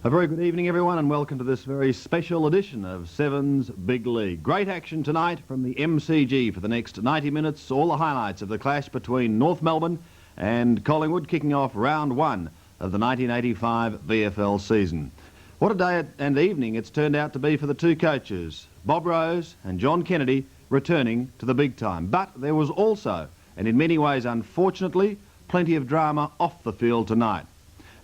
A very good evening, everyone, and welcome to this very special edition of Seven's Big League. Great action tonight from the MCG for the next 90 minutes. All the highlights of the clash between North Melbourne and Collingwood, kicking off round one of the 1985 VFL season. What a day and evening it's turned out to be for the two coaches, Bob Rose and John Kennedy, returning to the big time. But there was also, and in many ways unfortunately, plenty of drama off the field tonight.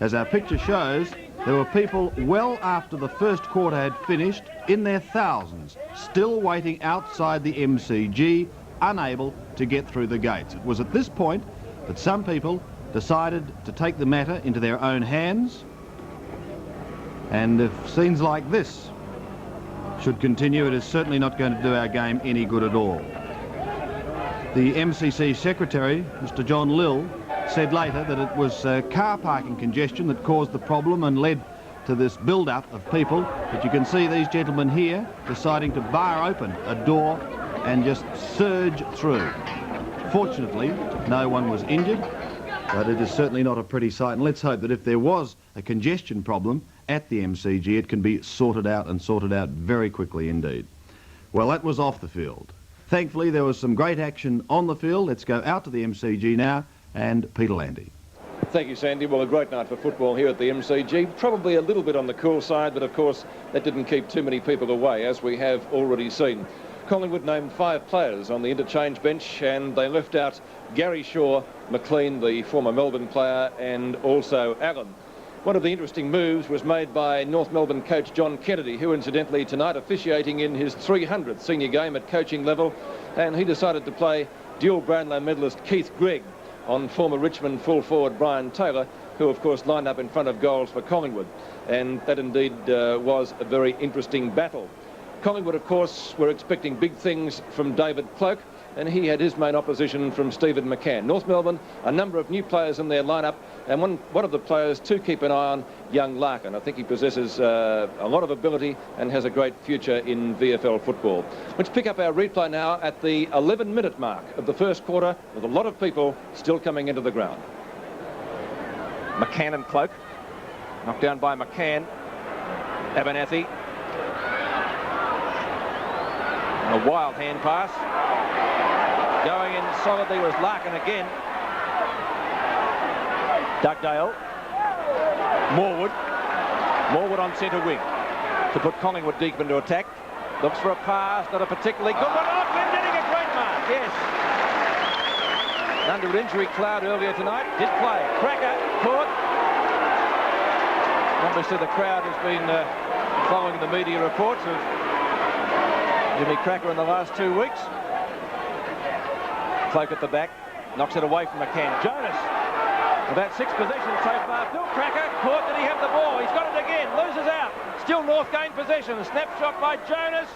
As our picture shows, there were people well after the first quarter had finished, in their thousands, still waiting outside the MCG, unable to get through the gates. It was at this point that some people decided to take the matter into their own hands, and if scenes like this should continue, it is certainly not going to do our game any good at all. The MCC secretary, Mr. John Lill, said later that it was car parking congestion that caused the problem and led to this build-up of people. But you can see these gentlemen here deciding to bar open a door and just surge through. Fortunately, no one was injured, but it is certainly not a pretty sight. And let's hope that if there was a congestion problem at the MCG, it can be sorted out, and sorted out very quickly indeed. Well, that was off the field. Thankfully, there was some great action on the field. Let's go out to the MCG now, and Peter Landy. Thank you, Sandy. Well, a great night for football here at the MCG. Probably a little bit on the cool side, but of course that didn't keep too many people away, as we have already seen. Collingwood named 5 players on the interchange bench, and they left out Gary Shaw, McLean, the former Melbourne player, and also Allen. One of the interesting moves was made by North Melbourne coach John Kennedy, who incidentally tonight officiating in his 300th senior game at coaching level, and he decided to play dual Brownlow medalist Keith Gregg on former Richmond full forward Brian Taylor, who of course lined up in front of goals for Collingwood, and that indeed was a very interesting battle. Collingwood, of course, were expecting big things from David Cloke, and he had his main opposition from Stephen McCann. North Melbourne, a number of new players in their lineup, and one of the players to keep an eye on, young Larkin. I think he possesses a lot of ability and has a great future in VFL football. Let's pick up our replay now at the 11-minute mark of the first quarter, with a lot of people still coming into the ground. McCann and Cloke, knocked down by McCann. Abernathy. A wild hand pass. Going in solidly was Larkin again. Dugdale. Morwood on centre wing to put Collingwood deep into attack. Looks for a pass, not a particularly good one. Oh, Glendenning a great mark, yes. Under an injury cloud earlier tonight, did play. Cracker, caught. Obviously the crowd has been following the media reports of Jimmy Cracker in the last 2 weeks. Cloke at the back, knocks it away from McCann. Jonas, about 6 possessions so far. Bill Cracker caught. Did he have the ball? He's got it again. Loses out. Still North gain possession. Snapshot by Jonas.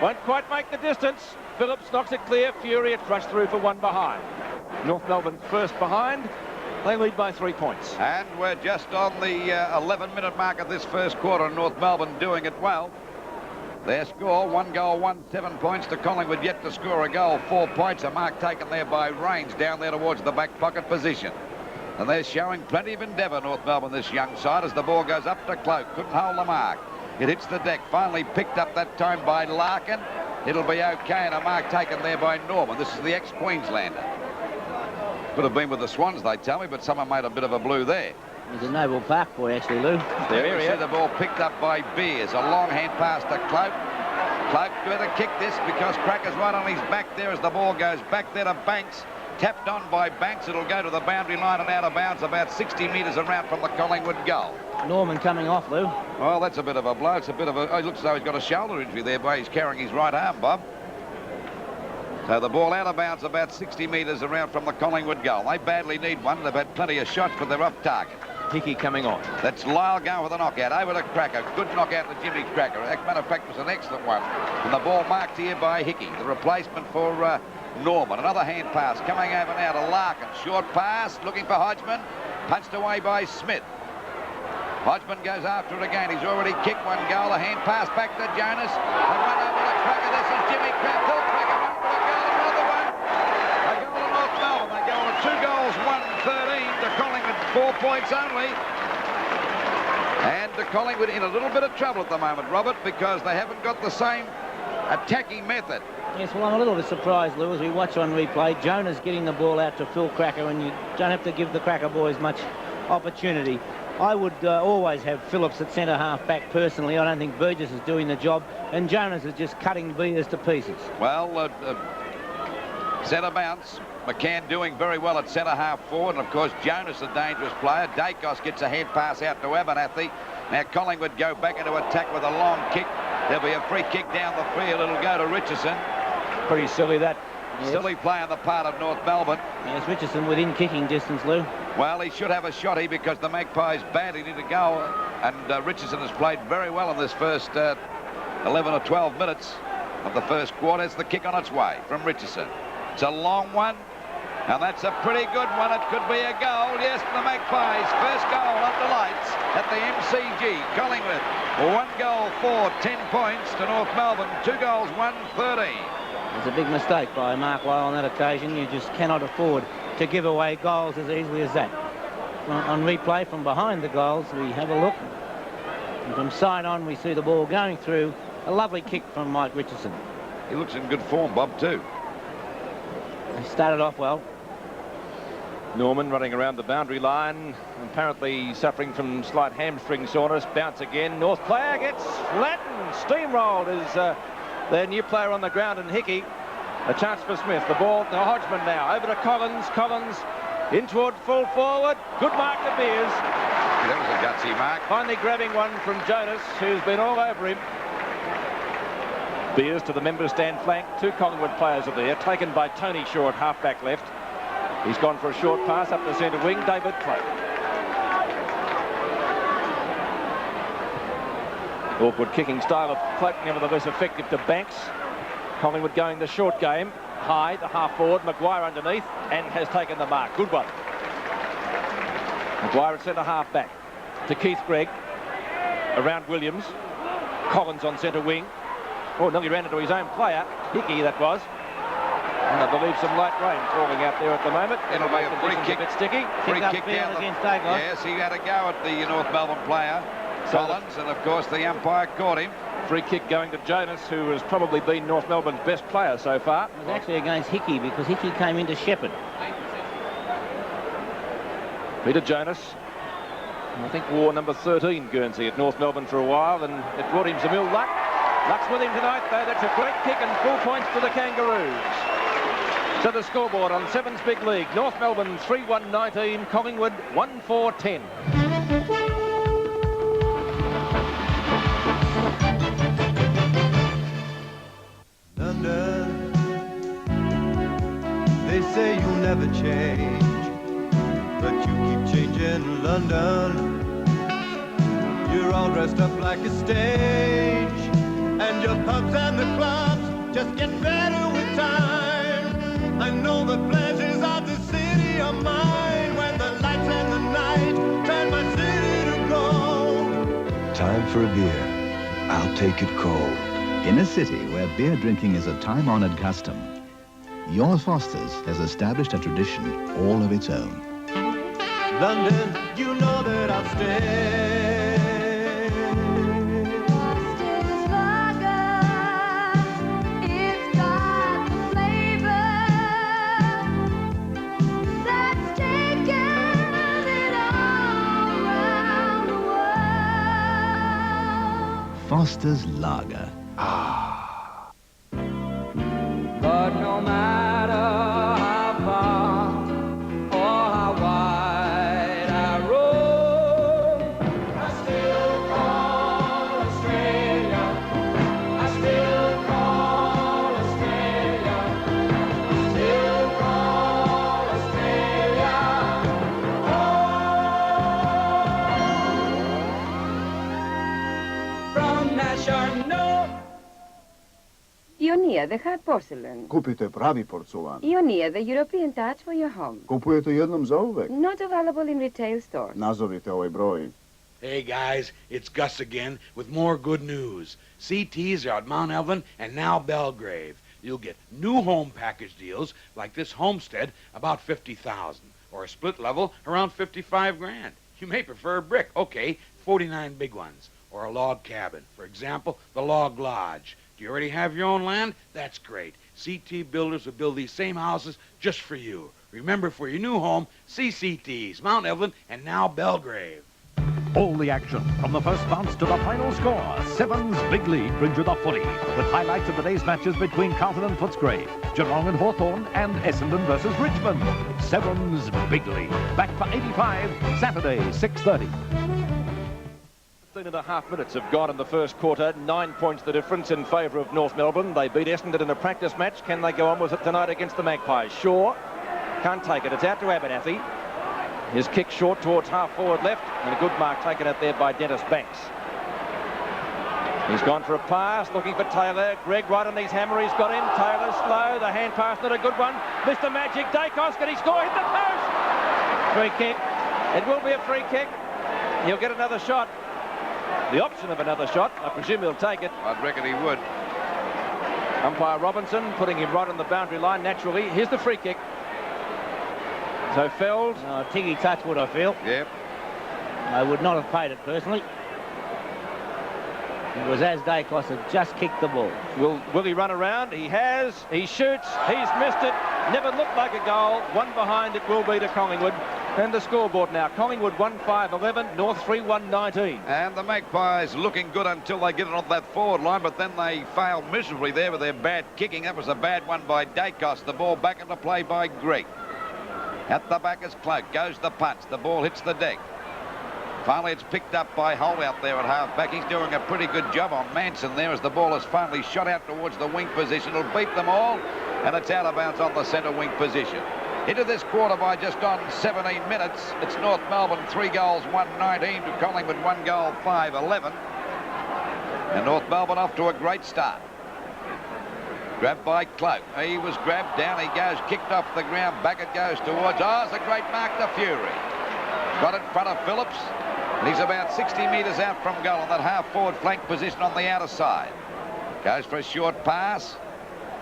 Won't quite make the distance. Phillips knocks it clear. Fury had crushed through for 1 behind. North Melbourne first behind. They lead by 3 points. And we're just on the 11-minute mark of this first quarter. North Melbourne doing it well. Their score, 1 goal, 7 points to Collingwood, yet to score a goal, 4 points. A mark taken there by Rains down there towards the back pocket position. And they're showing plenty of endeavour, North Melbourne, this young side, as the ball goes up to Cloke. Couldn't hold the mark. It hits the deck, finally picked up that time by Larkin. It'll be okay, and a mark taken there by Norman. This is the ex-Queenslander. Could have been with the Swans, they tell me, but someone made a bit of a blue there. He's a Noble Park boy, actually, Lou. There we see the ball picked up by Beers. A long hand pass to Cloke. Cloke better kick this because Cracker's right on his back there as the ball goes back there to Banks. Tapped on by Banks. It'll go to the boundary line and out of bounds about 60 metres around from the Collingwood goal. Norman coming off, Lou. Well, that's a bit of a blow. It's a bit of a... Oh, it looks as though he's got a shoulder injury there by he's carrying his right arm, Bob. So the ball out of bounds about 60 metres around from the Collingwood goal. They badly need one. They've had plenty of shots, but they're off target. Hickey coming on. That's Lyle going with a knockout. Over to Cracker. Good knockout to Jimmy Cracker. As a matter of fact, it was an excellent one. And the ball marked here by Hickey, the replacement for Norman. Another hand pass coming over now to Larkin. Short pass, looking for Hodgman. Punched away by Smith. Hodgman goes after it again. He's already kicked 1 goal. A hand pass back to Jonas. A run over to Cracker. This is Jimmy Cracker. Cracker run for a goal. Another one. A goal to North Melbourne. They go on 2 goals, 1-13 to Collingwood. 4 points only. And Collingwood in a little bit of trouble at the moment, Robert, because they haven't got the same attacking method. Yes, well, I'm a little bit surprised, Lou, as we watch on replay. Jonas getting the ball out to Phil Cracker, and you don't have to give the Cracker boys much opportunity. I would always have Phillips at centre-half back personally. I don't think Burgess is doing the job, and Jonas is just cutting Beers to pieces. Well, centre bounce. McCann doing very well at centre-half forward, and of course Jonas a dangerous player. Dacos gets a head pass out to Abernathy. Now Collingwood go back into attack with a long kick. There'll be a free kick down the field. It'll go to Richardson. Pretty silly, that. Yes. Silly play on the part of North Melbourne. Yes, Richardson within kicking distance, Lou. Well, he should have a shotty because the Magpies badly need to go, and Richardson has played very well in this first 11 or 12 minutes of the first quarter. It's the kick on its way from Richardson. It's a long one, and that's a pretty good one. It could be a goal. Yes, the Magpies. First goal under lights at the MCG. Collingwood, 1 goal for 10 points to North Melbourne. 2 goals, 1-13. It's a big mistake by Mark Lyle on that occasion. You just cannot afford to give away goals as easily as that. On replay from behind the goals, we have a look. And from side on, we see the ball going through. A lovely kick from Mike Richardson. He looks in good form, Bob, too. He started off well. Norman running around the boundary line, apparently suffering from slight hamstring soreness. Bounce again. North player gets flattened. Steamrolled is their new player on the ground, and Hickey. A chance for Smith. The ball to Hodgman now. Over to Collins. Collins in toward full forward. Good mark to Beers. That was a gutsy mark. Finally grabbing one from Jonas, who's been all over him. Beers to the member stand flank. 2 Collingwood players are there, taken by Tony Shaw at half-back left. He's gone for a short pass up the centre wing. David Cloak. Awkward kicking style of Cloak, nevertheless effective to Banks. Collingwood going the short game. High, the half forward. Maguire underneath and has taken the mark. Good one. Maguire at centre half back to Keith Gregg. Around Williams. Collins on centre wing. Oh, nearly ran into his own player. Hickey, that was. And I believe some light rain falling out there at the moment. It'll be a free kick. A bit sticky. Free kick down against Dacos. Yes, he had a go at the North Melbourne player, Collins, and of course the umpire caught him. Free kick going to Jonas, who has probably been North Melbourne's best player so far. It was actually against Hickey because Hickey came into Shepherd. Peter Jonas, I think wore number 13 Guernsey at North Melbourne for a while, and it brought him some ill luck. Luck's with him tonight, though. That's a great kick and full points to the Kangaroos. So the scoreboard on Sevens Big League. North Melbourne 3-1-19, Collingwood 1-4-10. London, they say you'll never change, but you keep changing London. You're all dressed up like a stage, and your pubs and the clubs just get better with time. I know the pleasures of the city are mine, when the lights and the night turn my city to gold. Time for a beer. I'll take it cold. In a city where beer drinking is a time-honored custom, your Foster's has established a tradition all of its own. London, you know that I'll stay. Foster's Lager, it's got the flavor that's taken it all around the world. Foster's Lager. But no matter how far or how wide I roam, I still call Australia. I still call Australia. Still call Australia home. From national. Ionia, the hard porcelain. Kupite pravi porculan. Ionia, the European touch for your home. Kupujete jednom zauvek. Not available in retail stores. Nazovite ovaj broj. Hey guys, it's Gus again with more good news. CTs are at Mount Evelyn and now Belgrave. You'll get new home package deals like this homestead, about $50,000, or a split level around $55 grand. You may prefer brick. Okay, 49 big ones, or a log cabin. For example, the log lodge. Do you already have your own land? That's great. CT Builders will build these same houses just for you. Remember, for your new home, CCTs, Mount Evelyn, and now Belgrave. All the action from the first bounce to the final score. Sevens Big League brings you the footy, with highlights of the day's matches between Carlton and Footscray, Geelong and Hawthorn, and Essendon versus Richmond. Sevens Big League, back for 85, Saturday, 6:30. 15.5 minutes have gone in the first quarter. 9 points the difference in favour of North Melbourne. They beat Essendon in a practice match. Can they go on with it tonight against the Magpies? Shaw can't take it. It's out to Abernathy. His kick short towards half-forward left, and a good mark taken out there by Dennis Banks. He's gone for a pass, looking for Taylor. Greg right on his hammer, he's got him. Taylor slow, the hand pass, not a good one. Mr. Magic, Dacos, can he score? Hit the post! Free kick. It will be a free kick. He'll get another shot. The option of another shot. I presume he'll take it. I'd reckon he would. Umpire Robinson putting him right on the boundary line naturally. Here's the free kick. So Feld. Oh, Tiggy Touchwood, I feel. Yep. I would not have paid it personally. It was as Dacos had just kicked the ball. Will he run around? He has. He shoots. He's missed it. Never looked like a goal. One behind it will be to Collingwood. And the scoreboard now. Collingwood 1-5-11, North 3-1-19. And the Magpies looking good until they get it on that forward line, but then they fail miserably there with their bad kicking. That was a bad one by Dacos. The ball back into play by Greg. At the back is Cloak. Goes the punch. The ball hits the deck. Finally, it's picked up by Holt out there at half-back. He's doing a pretty good job on Manson there as the ball is finally shot out towards the wing position. It'll beat them all, and it's out of bounds on the centre wing position. Into this quarter by just on 17 minutes. It's North Melbourne 3 goals, 1-19 to Collingwood 1 goal, 5-11. And North Melbourne off to a great start. Grabbed by Cloak. He was grabbed, down he goes, kicked off the ground, back it goes towards, it's a great mark to Fury. Got in front of Phillips, and he's about 60 metres out from goal on that half-forward flank position on the outer side. Goes for a short pass,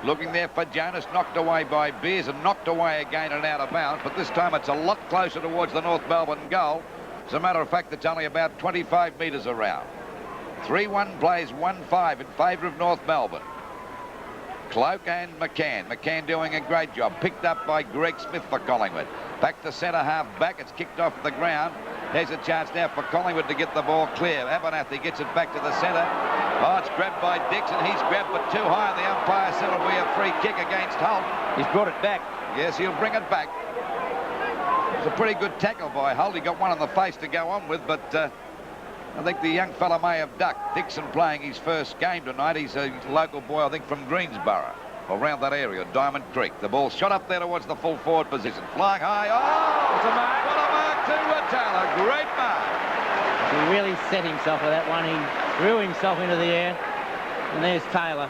looking there for Jonas, knocked away by Beers and knocked away again and out of bounds, but this time it's a lot closer towards the North Melbourne goal. As a matter of fact, it's only about 25 metres around. 3-1 plays 1-5 in favour of North Melbourne. Cloak and McCann. McCann doing a great job. Picked up by Greg Smith for Collingwood. Back to centre half back. It's kicked off the ground. There's a chance now for Collingwood to get the ball clear. Abernathy gets it back to the centre. It's grabbed by Dixon. He's grabbed but too high. The umpire said it'll be a free kick against Holt. He's brought it back. Yes, he'll bring it back. It's a pretty good tackle by Holt. He got one on the face to go on with, but I think the young fella may have ducked. Dixon playing his first game tonight. He's a local boy, I think, from Greensborough, around that area, Diamond Creek. The ball shot up there towards the full forward position. Flying high. It's a mark. What a mark to Taylor. Great mark. He really set himself with that one. He threw himself into the air. And there's Taylor.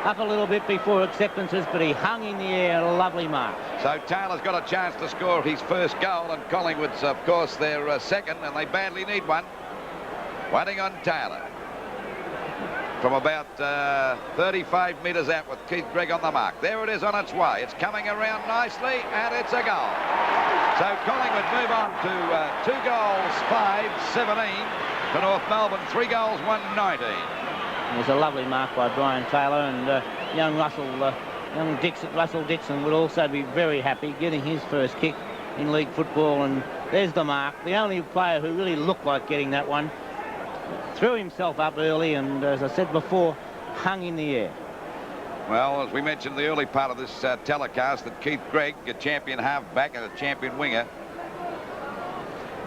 Up a little bit before acceptances, but he hung in the air. A lovely mark. So Taylor's got a chance to score his first goal, and Collingwood's, of course, their second, and they badly need one. Waiting on Taylor from about 35 metres out with Keith Gregg on the mark. There it is on its way. It's coming around nicely, and it's a goal. So Collingwood move on to 2 goals, 5-17 to North Melbourne, 3 goals, 1-19. It was a lovely mark by Brian Taylor, and young Russell Dixon would also be very happy getting his first kick in league football, and there's the mark. The only player who really looked like getting that one. Threw himself up early and, as I said before, hung in the air. Well, as we mentioned the early part of this telecast, that Keith Gregg, a champion half-back and a champion winger.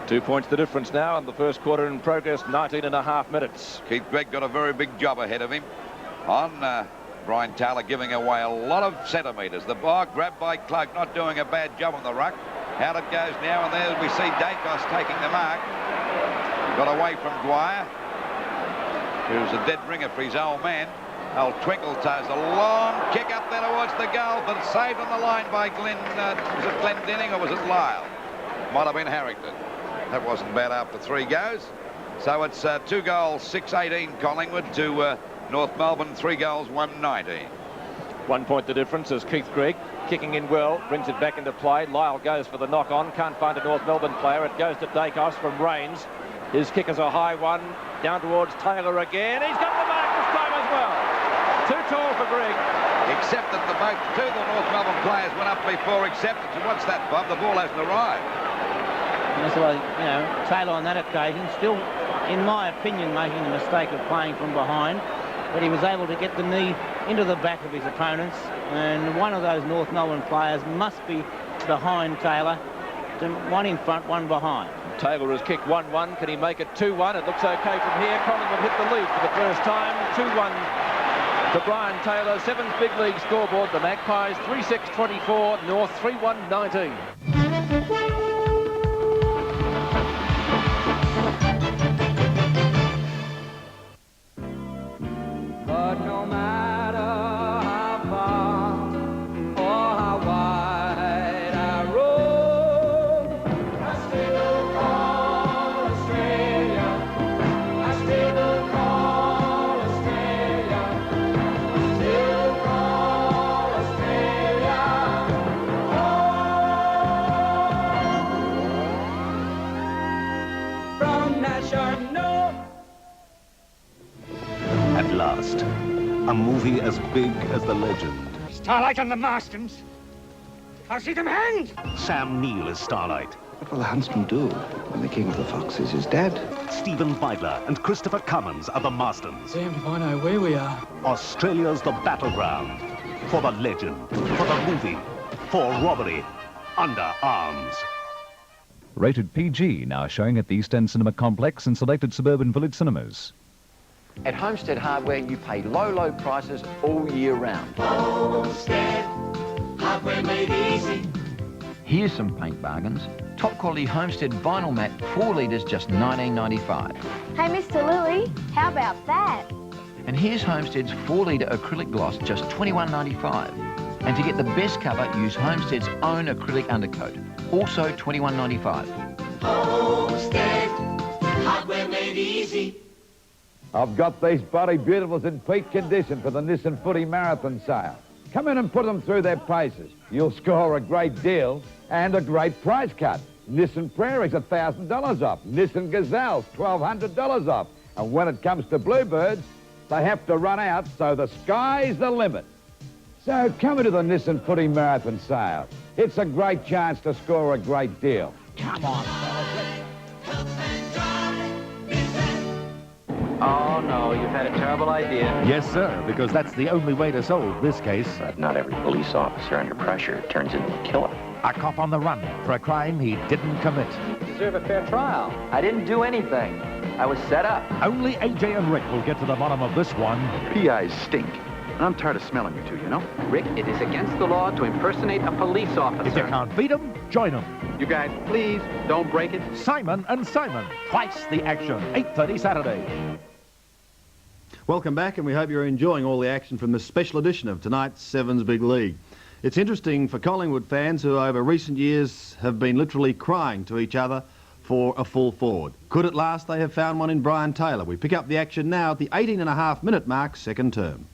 2 points the difference now in the first quarter in progress, 19.5 minutes. Keith Gregg got a very big job ahead of him on Brian Taylor, giving away a lot of centimetres. The ball grabbed by Cloak, not doing a bad job on the ruck. Out it goes now, and there we see Dacos taking the mark. Got away from Dwyer, who's a dead ringer for his old man. Old Twinkle Toes, a long kick up there towards the goal, but saved on the line by Glenn. Was it Glenn Denning or was it Lyle? Might have been Harrington. That wasn't bad after 3 goes. So it's 2 goals, 6-18 Collingwood to North Melbourne, 3 goals, 1-19. 1 point the difference as Keith Gregg, kicking in well, brings it back into play. Lyle goes for the knock-on, can't find a North Melbourne player. It goes to Dacos from Rains. His kick is a high one. Down towards Taylor again. He's got the mark this time as well. Too tall for Greg. Except that the boat, two of the North Melbourne players went up before acceptance. And what's that, Bob? The ball hasn't arrived. Yes, well, you know, Taylor on that occasion still, in my opinion, making the mistake of playing from behind. But he was able to get the knee into the back of his opponents. And one of those North Melbourne players must be behind Taylor. One in front, one behind. Taylor has kicked 1-1. Can he make it 2-1? It looks okay from here. Collingwood hit the lead for the first time. 2-1 to Brian Taylor. Sevens big league scoreboard. The Magpies 3-6-24. North 3-1-19. But no matter how far or how wide I roam, I still call Australia. I still call Australia. Still call Australia home. From National. At last, a movie as big as the legend. Starlight and the Marstons. I'll see them hanged. Sam Neill is Starlight. What will the huntsman do when the king of the foxes is dead? Stephen Bidler and Christopher Cummins are the Marstons. Damned if I know where we are. Australia's the battleground. For the legend, for the movie, for robbery, under arms. Rated PG, now showing at the East End Cinema Complex and selected suburban village cinemas. At Homestead Hardware, you pay low, low prices all year round. Homestead Hardware made easy. Here's some paint bargains. Top quality Homestead vinyl mat, 4 litres, just $19.95. Hey, Mr. Lilly, how about that? And here's Homestead's 4 litre acrylic gloss, just $21.95. And to get the best cover, use Homestead's own acrylic undercoat, also $21.95. Homestead Hardware made easy. I've got these bloody beautifuls in peak condition for the Nissan Footy Marathon sale. Come in and put them through their paces. You'll score a great deal and a great price cut. Nissan Prairie's $1,000 off. Nissan Gazelle's $1,200 off. And when it comes to Bluebirds, they have to run out, so the sky's the limit. So come into the Nissan Footy Marathon sale. It's a great chance to score a great deal. Come on, fellas. Oh, no, you've had a terrible idea. Yes, sir, because that's the only way to solve this case. But not every police officer under pressure turns into a killer. A cop on the run for a crime he didn't commit. You deserve a fair trial. I didn't do anything. I was set up. Only AJ and Rick will get to the bottom of this one. PIs stink. And I'm tired of smelling you two, you know? Rick, it is against the law to impersonate a police officer. If you can't beat them, join them. You guys, please, don't break it. Simon and Simon, twice the action, 8:30 Saturday. Welcome back, and we hope you're enjoying all the action from this special edition of tonight's Sevens Big League. It's interesting for Collingwood fans who over recent years have been literally crying to each other for a full forward. Could at last they have found one in Brian Taylor? We pick up the action now at the 18.5-minute mark, second term.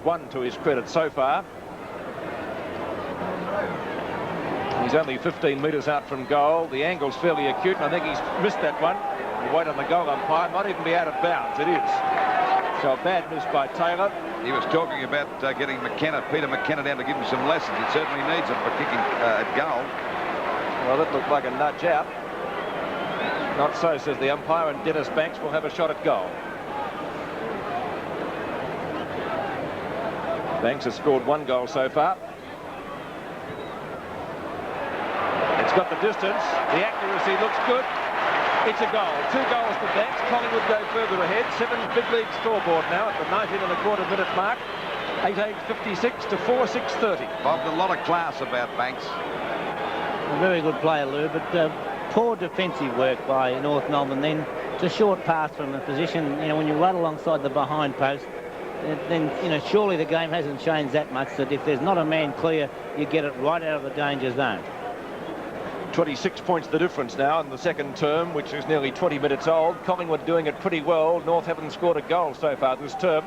One to his credit so far. He's only 15 metres out from goal. The angle's fairly acute, and I think he's missed that one. He'll wait on the goal umpire. Might even be out of bounds. It is. So a bad miss by Taylor. He was talking about getting Peter McKenna down to give him some lessons. He certainly needs him for kicking at goal. Well, that looked like a nudge out. Not so, says the umpire, and Dennis Banks will have a shot at goal. Banks has scored 1 goal so far. It's got the distance. The accuracy looks good. It's a goal. 2 goals for Banks. Collingwood go further ahead. Sevens big league scoreboard now at the 19.25-minute mark. 8:56 to 4:6:30. Bob, a lot of class about Banks. A very good player, Lou, but poor defensive work by North Melbourne. Then it's a short pass from a position, you know, when you run alongside the behind post, then, you know, surely the game hasn't changed that much that if there's not a man clear, you get it right out of the danger zone. 26 points the difference now in the second term, which is nearly 20 minutes old. Collingwood doing it pretty well. North haven't scored a goal so far this term.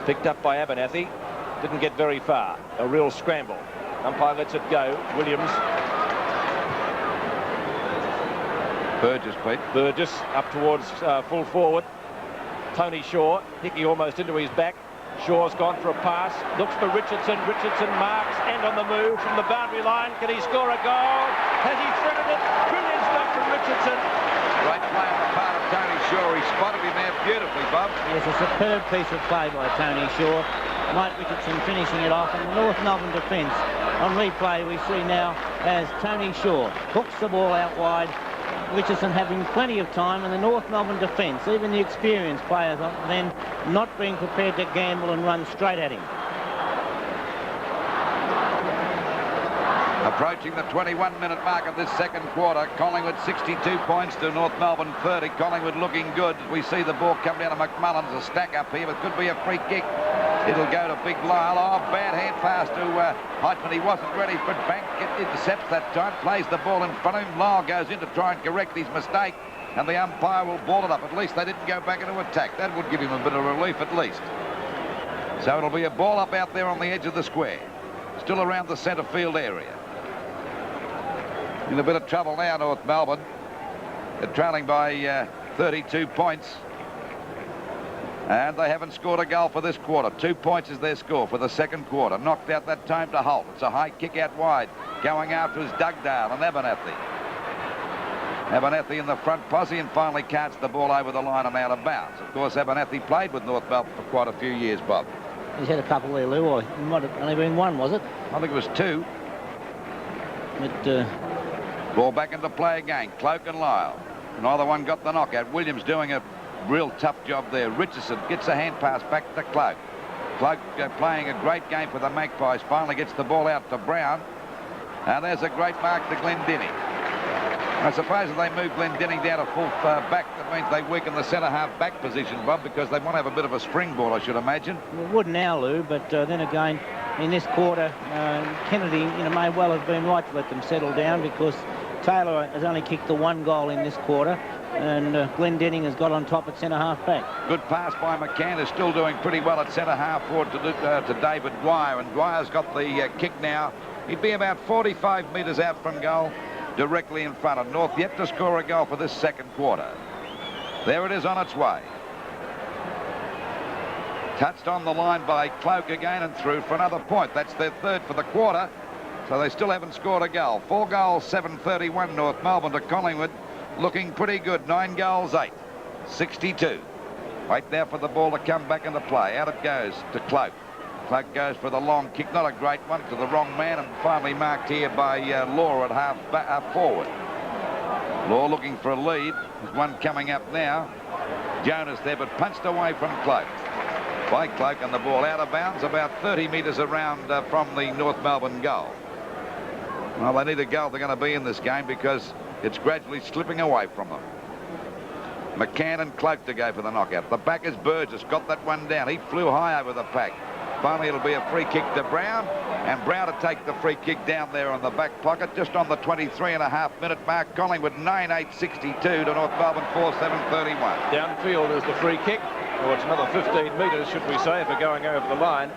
Picked up by Abernathy. Didn't get very far. A real scramble. Umpire lets it go. Williams. Burgess, Pete. Burgess up towards full forward. Tony Shaw, Hickey almost into his back. Shaw's gone for a pass, looks for Richardson. Richardson marks, and on the move from the boundary line. Can he score a goal? Has he threaded it? Brilliant stuff from Richardson. Great play on the part of Tony Shaw. He spotted him there beautifully, Bob. Yes, a superb piece of play by Tony Shaw. Mike Richardson finishing it off, and the North Melbourne defence on replay we see now as Tony Shaw hooks the ball out wide. Richardson having plenty of time, and the North Melbourne defence, even the experienced players, then not being prepared to gamble and run straight at him. Approaching the 21-minute mark of this second quarter, Collingwood 62 points to North Melbourne 30. Collingwood looking good. We see the ball come down to McMullen's a stack up here, but could be a free kick. It'll go to Big Lyle. Oh, bad hand pass to Heitman. He wasn't ready for it. Bank intercepts that time, plays the ball in front of him. Lyle goes in to try and correct his mistake, and the umpire will ball it up. At least they didn't go back into attack. That would give him a bit of relief at least. So it'll be a ball up out there on the edge of the square. Still around the centre field area. In a bit of trouble now, North Melbourne. They're trailing by 32 points. And they haven't scored a goal for this quarter. 2 points is their score for the second quarter. Knocked out that time to Holt. It's a high kick out wide. Going after is Dugdale and Abernethy. Abernethy in the front posse and finally carts the ball over the line and out of bounds. Of course, Abernethy played with North Melbourne for quite a few years, Bob. He's had a couple there, Lou, or it might have only been one, was it? I think it was 2. But, ball back into play again. Cloak and Lyle. Neither one got the knockout. Williams doing a real tough job there. Richardson gets a hand pass back to Cloak. Cloak playing a great game for the Magpies. Finally gets the ball out to Brown. And there's a great mark to Glendinning. I suppose if they move Glendinning down to full back, that means they weaken the centre-half back position, Bob, because they want to have a bit of a springboard, I should imagine. It would now, Lou, but then again, in this quarter, Kennedy may well have been right to let them settle down, because Taylor has only kicked the 1 goal in this quarter, and Glendinning has got on top at centre-half back. Good pass by McCann, is still doing pretty well at centre-half forward to David Dwyer, and Dwyer's got the kick now. He'd be about 45 metres out from goal, directly in front of North, yet to score a goal for this second quarter. There it is on its way. Touched on the line by Cloak again and through for another point. That's their third for the quarter, so they still haven't scored a goal. 4 goals, 7:31 North Melbourne to Collingwood. Looking pretty good. 9 goals, 8. 62. Wait now for the ball to come back into play. Out it goes to Cloak. Cloak goes for the long kick, not a great one, to the wrong man, and finally marked here by Law at half forward. Law looking for a lead. There's one coming up now. Jonas there, but punched away from Cloak. By Cloak, and the ball out of bounds about 30 metres around from the North Melbourne goal. Well, they need a goal. They're going to be in this game because it's gradually slipping away from them. McCann and Cloak to go for the knockout. The back is Burgess, got that one down. He flew high over the pack. Finally, it'll be a free kick to Brown, and Brown to take the free kick down there on the back pocket, just on the 23.5-minute mark. Collingwood 9-8-62 to North Melbourne 4-7-31. Downfield is the free kick. Well, it's another 15 metres, should we say, for going over the line.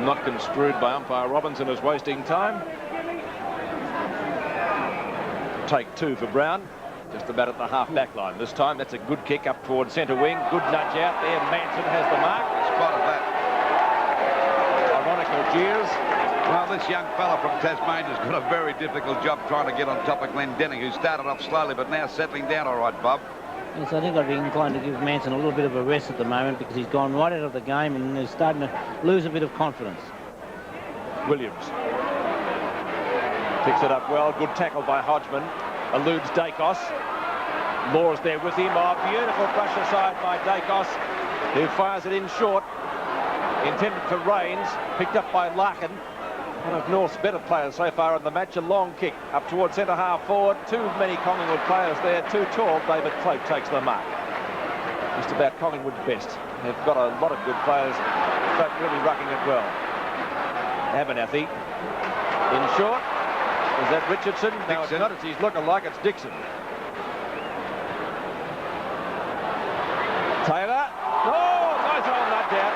Not construed by umpire Robinson as wasting time. Take 2 for Brown. Just about at the half-back line this time. That's a good kick up towards centre wing. Good nudge out there. Manson has the mark. Spotted that. Ironical jeers. Well, this young fella from Tasmania's got a very difficult job trying to get on top of Glendinning, who started off slowly but now settling down all right, Bob. Yes, I think I'd be inclined to give Manson a little bit of a rest at the moment, because he's gone right out of the game and is starting to lose a bit of confidence. Williams picks it up well. Good tackle by Hodgman. Eludes Dacos. Law's there with him. Oh, beautiful brush aside by Dacos, who fires it in short. Intended for Rains. Picked up by Larkin. One of North's better players so far in the match. A long kick up towards centre-half forward. Too many Collingwood players there. Too tall. David Cloak takes the mark. Just about Collingwood's best. They've got a lot of good players, but really rucking it well. Abernethy in short. Is that Richardson? No, it's not. It's his lookalike. It's Dixon. Taylor. Oh, nice old nudge out.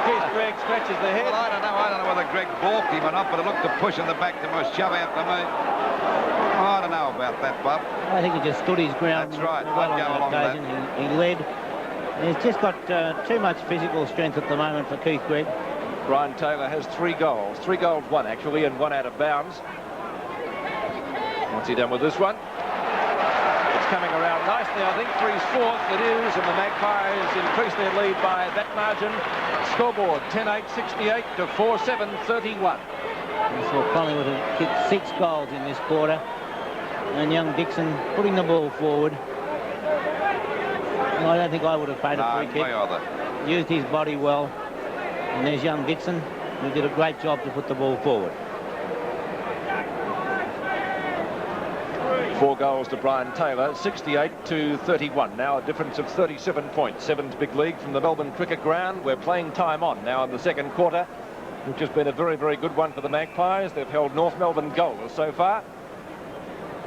Geez, Greg scratches the head. Well, I don't know whether Greg balked him or not, but it looked to push in the back to a shove out to me. Oh, I don't know about that, Bob. I think he just stood his ground. That's right. Well, I'd go on along that with occasion. He led. He's just got too much physical strength at the moment for Keith Gregg. Brian Taylor has 3 goals. 3 goals, 1 actually, and 1 out of bounds. What's he done with this one? It's coming around nicely, I think. 3's 4th, it is, and the Magpies increase their lead by that margin. Scoreboard, 10-8, 68 to 4-7, 31. We saw Collingwood have kicked 6 goals in this quarter. And young Dixon putting the ball forward. I don't think I would have paid a free kick. Used his body well. And there's young Dixon, who did a great job to put the ball forward. 4 goals to Brian Taylor, 68 to 31. Now a difference of 37 points. Sevens big league from the Melbourne Cricket Ground. We're playing time on now in the second quarter, which has been a very, very good one for the Magpies. They've held North Melbourne goalless so far.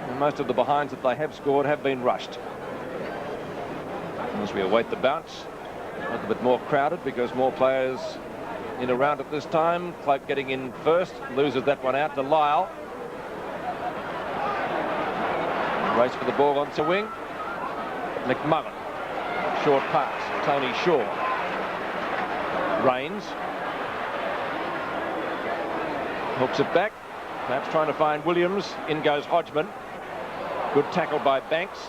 And most of the behinds that they have scored have been rushed. As we await the bounce, a little bit more crowded because more players in around at this time. Cloak getting in first, loses that one out to Lyle. Race for the ball onto wing. McMullen. Short pass. Tony Shaw. Rains. Hooks it back. Perhaps trying to find Williams. In goes Hodgman. Good tackle by Banks.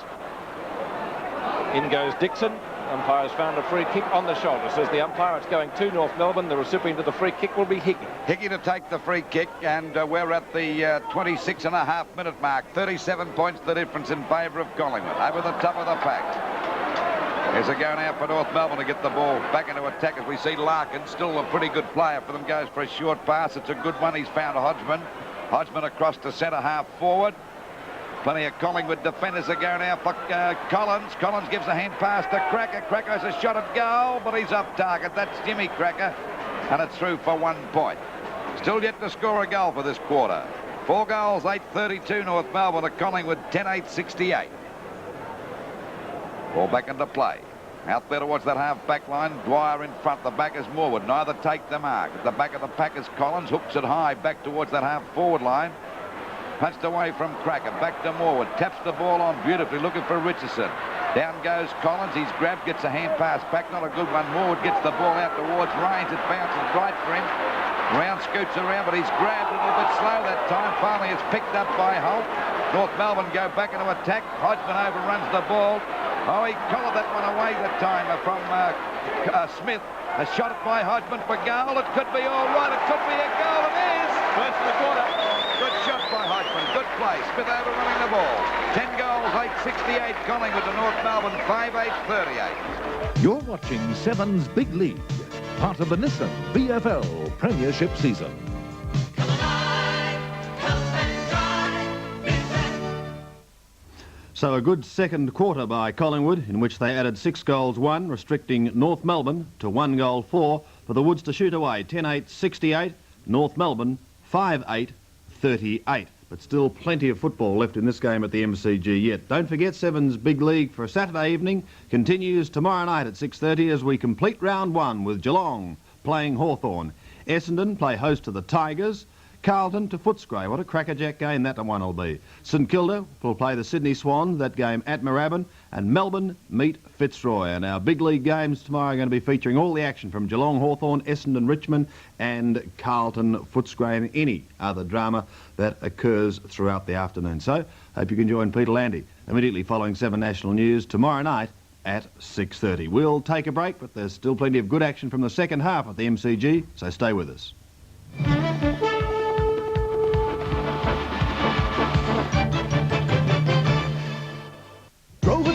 In goes Dixon. Umpire's found a free kick on the shoulder. Says the umpire it's going to North Melbourne. The recipient of the free kick will be Hickey. Hickey to take the free kick, and we're at the 26.5-minute mark. 37 points the difference in favour of Collingwood. Over the top of the pack. There's a go now for North Melbourne to get the ball back into attack as we see Larkin, still a pretty good player for them, goes for a short pass. It's a good one. He's found Hodgman. Hodgman across to centre half forward. Plenty of Collingwood defenders are going now for Collins. Collins gives a hand pass to Cracker. Cracker has a shot at goal, but he's off target. That's Jimmy Cracker, and it's through for 1 point. Still yet to score a goal for this quarter. 4 goals, 8-32 North Melbourne to Collingwood, 10-8-68. Ball back into play. Out there towards that half-back line. Dwyer in front. The back is Morwood. Neither take the mark. At the back of the pack is Collins. Hooks it high back towards that half-forward line. Punched away from Cracker. Back to Morwood. Taps the ball on beautifully. Looking for Richardson. Down goes Collins. He's grabbed. Gets a hand pass back. Not a good one. Morwood gets the ball out towards Rains. It bounces right for him. Round scoots around, but he's grabbed a little bit slow that time. Finally, it's picked up by Holt. North Melbourne go back into attack. Hodgman overruns the ball. Oh, he collared that one away that time from Smith. A shot by Hodgman for goal. It could be all right. It could be a goal. It is. First for the quarter. Good shot by Hodgman. Good play. Smith overrunning the ball. 10 goals, 8-68. Collingwood to North Melbourne, 5-8-38. You're watching Sevens Big League, part of the Nissan BFL Premiership season. So a good second quarter by Collingwood, in which they added 6 goals 1, restricting North Melbourne to 1 goal 4 for the Woods to shoot away. 10-8-68, North Melbourne 5-8-38. But still plenty of football left in this game at the MCG yet. Don't forget Sevens Big League for Saturday evening continues tomorrow night at 6:30 as we complete round 1 with Geelong playing Hawthorn. Essendon play host to the Tigers. Carlton to Footscray. What a crackerjack game that one will be. St Kilda will play the Sydney Swans, that game at Moorabbin, and Melbourne meet Fitzroy. And our big league games tomorrow are going to be featuring all the action from Geelong, Hawthorn, Essendon, Richmond, and Carlton, Footscray, and any other drama that occurs throughout the afternoon. So, hope you can join Peter Landy immediately following 7 National News tomorrow night at 6:30. We'll take a break, but there's still plenty of good action from the second half of the MCG, so stay with us.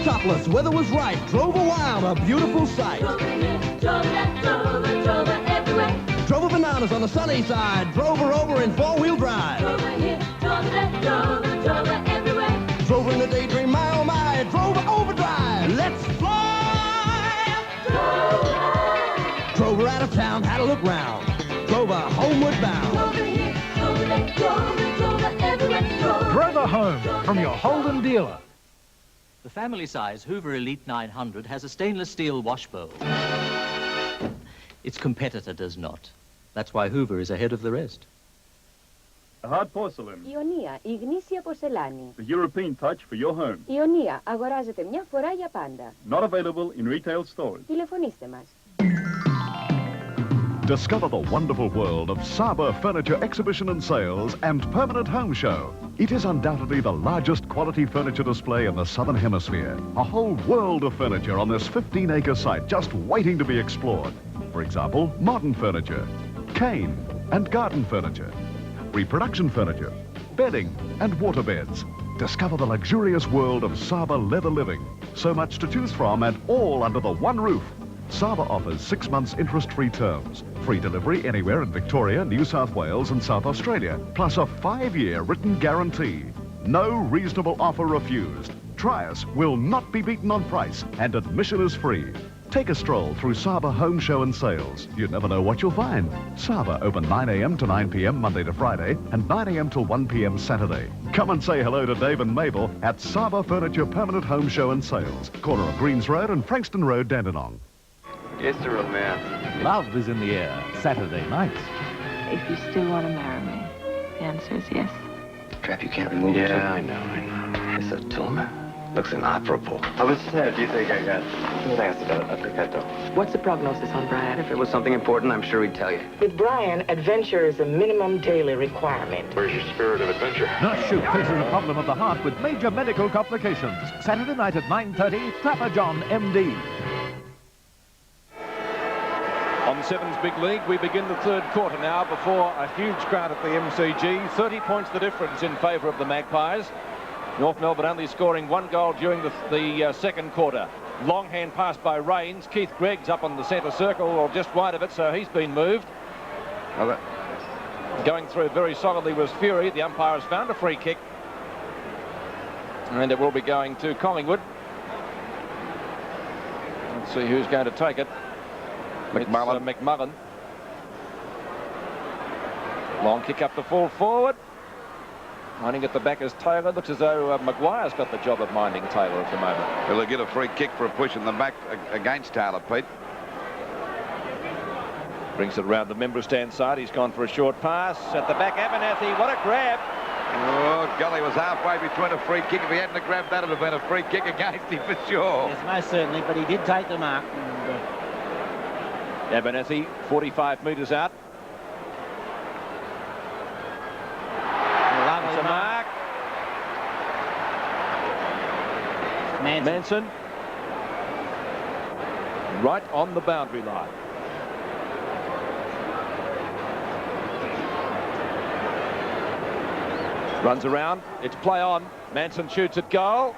Topless, weather was right, drove a wild, a beautiful sight. Drove her here, drove that, drove her everywhere. Drove her bananas on the sunny side, drove her over in 4-wheel drive. Drove her here, drove that, drove her everywhere. Drove her in a daydream, my oh my, drove her overdrive. Let's fly! Drove her out of town, had a look round. Drove her homeward bound. Drove her here, drove that, drove her everywhere. Drove her home from your Holden dealer. The family-size Hoover Elite 900 has a stainless steel wash bowl. Its competitor does not. That's why Hoover is ahead of the rest. Hard porcelain. Ιωνία, η γνήσια πορσελάνη. The European touch for your home. Ιωνία, αγοράζεται μια φορά για πάντα. Not available in retail stores. Τηλεφωνήστε μας. Discover the wonderful world of Saba Furniture Exhibition and Sales and Permanent Home Show. It is undoubtedly the largest quality furniture display in the Southern Hemisphere. A whole world of furniture on this 15-acre site just waiting to be explored. For example, modern furniture, cane and garden furniture, reproduction furniture, bedding and waterbeds. Discover the luxurious world of Saba leather living. So much to choose from and all under the one roof. Saba offers 6 months interest-free terms, free delivery anywhere in Victoria, New South Wales and South Australia, plus a 5-year written guarantee. No reasonable offer refused. Try us, will not be beaten on price, and admission is free. Take a stroll through Saba Home Show and Sales. You never know what you'll find. Saba open 9 a.m. to 9 p.m. Monday to Friday and 9 a.m. till 1 p.m. Saturday. Come and say hello to Dave and Mabel at Saba Furniture Permanent Home Show and Sales, corner of Greens Road and Frankston Road, Dandenong. Yes, sir, old man. Love is in the air, Saturday night. If you still want to marry me, the answer is yes. Trap you can't remove. Yeah, I know. It's a tumor. Looks inoperable. How much do you think I got? I think I don't. What's the prognosis on Brian? If it was something important, I'm sure he'd tell you. With Brian, adventure is a minimum daily requirement. Where's your spirit of adventure? Nurse Shoot faces a problem of the heart with major medical complications. Saturday night at 9:30, Trapper John, MD. On Sevens Big League, we begin the third quarter now before a huge crowd at the MCG. 30 points the difference in favour of the Magpies. North Melbourne only scoring 1 goal during the second quarter. Long hand pass by Rains. Keith Gregg's up on the centre circle or just wide of it, so he's been moved. Going through very solidly was Fury. The umpire has found a free kick. And it will be going to Collingwood. Let's see who's going to take it. McMullen. It's, McMullen. Long kick up the full forward. Minding at the back is Taylor. Looks as though Maguire's got the job of minding Taylor at the moment. Will they get a free kick for a push in the back against Taylor, Pete? Brings it around the member stand side. He's gone for a short pass. At the back, Abernathy. What a grab. Oh, golly, was halfway between a free kick. If he hadn't grabbed that, it would have been a free kick against him for sure. Yes, most certainly, but he did take the mark. Abernathy, 45 metres out. Lovely mark. Manson. Right on the boundary line. Runs around. It's play on. Manson shoots at goal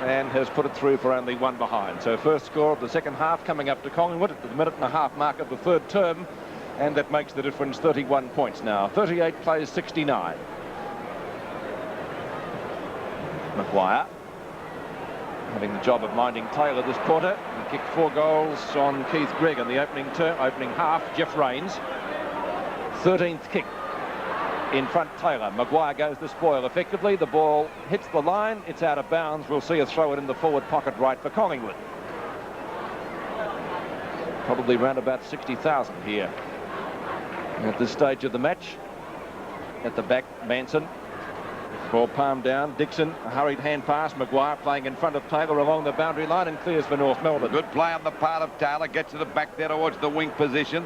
and has put it through for only 1 behind. So first score of the second half coming up to Collingwood at the minute-and-a-half mark of the third term, and that makes the difference 31 points now. 38 plays 69. Maguire having the job of minding Taylor this quarter. He kicked 4 goals on Keith Gregg in the opening half. Jeff Rains, 13th kick. In front, Taylor. Maguire goes to spoil effectively. The ball hits the line. It's out of bounds. We'll see a throw it in the forward pocket right for Collingwood. Probably round about 60,000 here at this stage of the match. At the back, Manson. Ball palmed down. Dixon, a hurried hand pass. Maguire playing in front of Taylor along the boundary line and clears for North Melbourne. Good play on the part of Taylor. Gets it back there towards the wing position.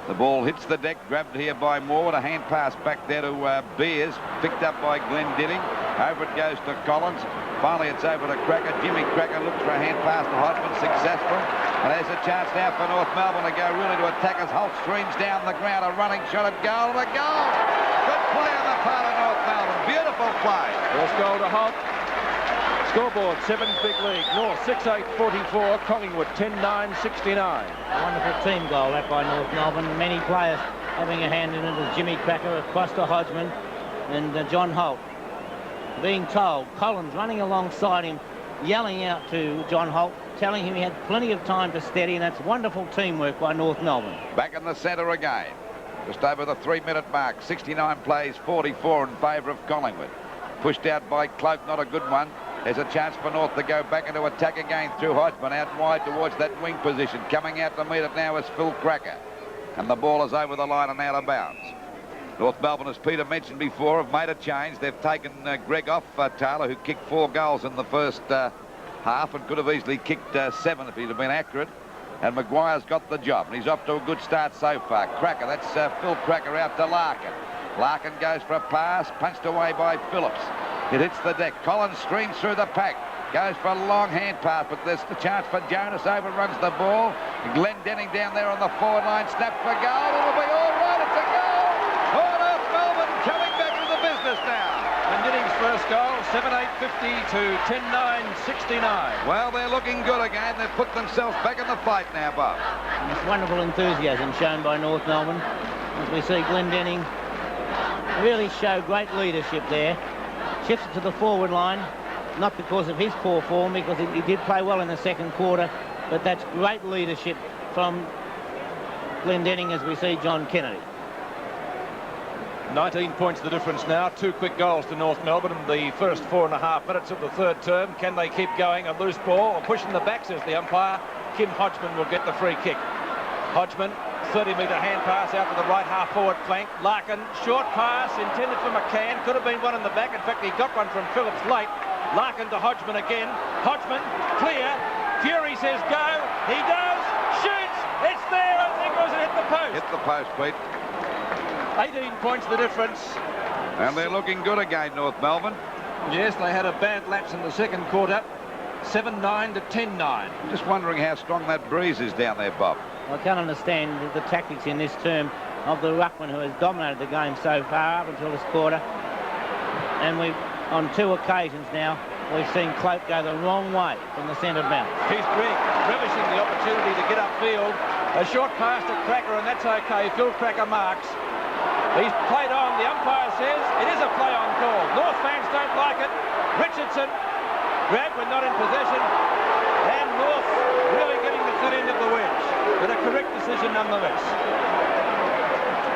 The ball hits the deck, grabbed here by Moore. A hand pass back there to Beers, picked up by Glenn Dilling. Over it goes to Collins. Finally, it's over to Cracker. Jimmy Cracker looks for a hand pass to Hodgman, successful. And there's a chance now for North Melbourne to go really to attack as Holt streams down the ground. A running shot at goal, and a goal! Good play on the part of North Melbourne. Beautiful play. First goal to Holt. Scoreboard, Sevens Big League. North 6-8-44, Collingwood 10-9-69. A wonderful team goal that by North Melbourne. Many players having a hand in it as Jimmy Cracker across to Hodgman and John Holt. Being told, Collins running alongside him, yelling out to John Holt, telling him he had plenty of time to steady, and that's wonderful teamwork by North Melbourne. Back in the centre again. Just over the 3-minute mark. 69 plays, 44 in favour of Collingwood. Pushed out by Cloak, not a good one. There's a chance for North to go back into attack again through Hodgman, out wide towards that wing position. Coming out to meet it now is Phil Cracker. And the ball is over the line and out of bounds. North Melbourne, as Peter mentioned before, have made a change. They've taken Greg off Taylor, who kicked 4 goals in the first half and could have easily kicked 7 if he'd have been accurate. And Maguire's got the job, and he's off to a good start so far. Cracker, that's Phil Cracker out to Larkin. Larkin goes for a pass, punched away by Phillips. It hits the deck. Collins streams through the pack. Goes for a long hand pass, but there's the chance for Jonas. Overruns the ball. Glenn Denning down there on the forward line. Snap for goal. It'll be all right. It's a goal. Oh, North Melbourne coming back into the business now. And Denning's first goal, 7-8-50 to 10-9-69. Well, they're looking good again. They've put themselves back in the fight now, Bob. And it's wonderful enthusiasm shown by North Melbourne as we see Glenn Denning really show great leadership there. Shifts it to the forward line, not because of his poor form, because he did play well in the second quarter, but that's great leadership from Glenn Denning as we see John Kennedy. 19 points the difference now. 2 quick goals to North Melbourne in the first 4.5 minutes of the third term. Can they keep going? A loose ball or pushing the back, says the umpire. Kim Hodgman will get the free kick. Hodgman, 30-metre hand pass out to the right half forward flank. Larkin, short pass intended for McCann. Could have been one in the back. In fact, he got one from Phillips late. Larkin to Hodgman again. Hodgman, clear. Fury says go. He does. Shoots. It's there. I think it was hit the post. Hit the post, Pete. 18 points the difference. And they're looking good again, North Melbourne. Yes, they had a bad lapse in the second quarter. 7-9 to 10-9. Just wondering how strong that breeze is down there, Bob. I can't understand the tactics in this term of the ruckman who has dominated the game so far up until this quarter. And we've, on 2 occasions now, we've seen Cloak go the wrong way from the centre bounce. Keith Grigg relishing the opportunity to get upfield. A short pass to Cracker, and that's okay. Phil Cracker marks. He's played on. The umpire says it is a play-on call. North fans don't like it. Richardson grabbed when not in possession. And North really getting the thin end of the wedge. But a correct decision nonetheless.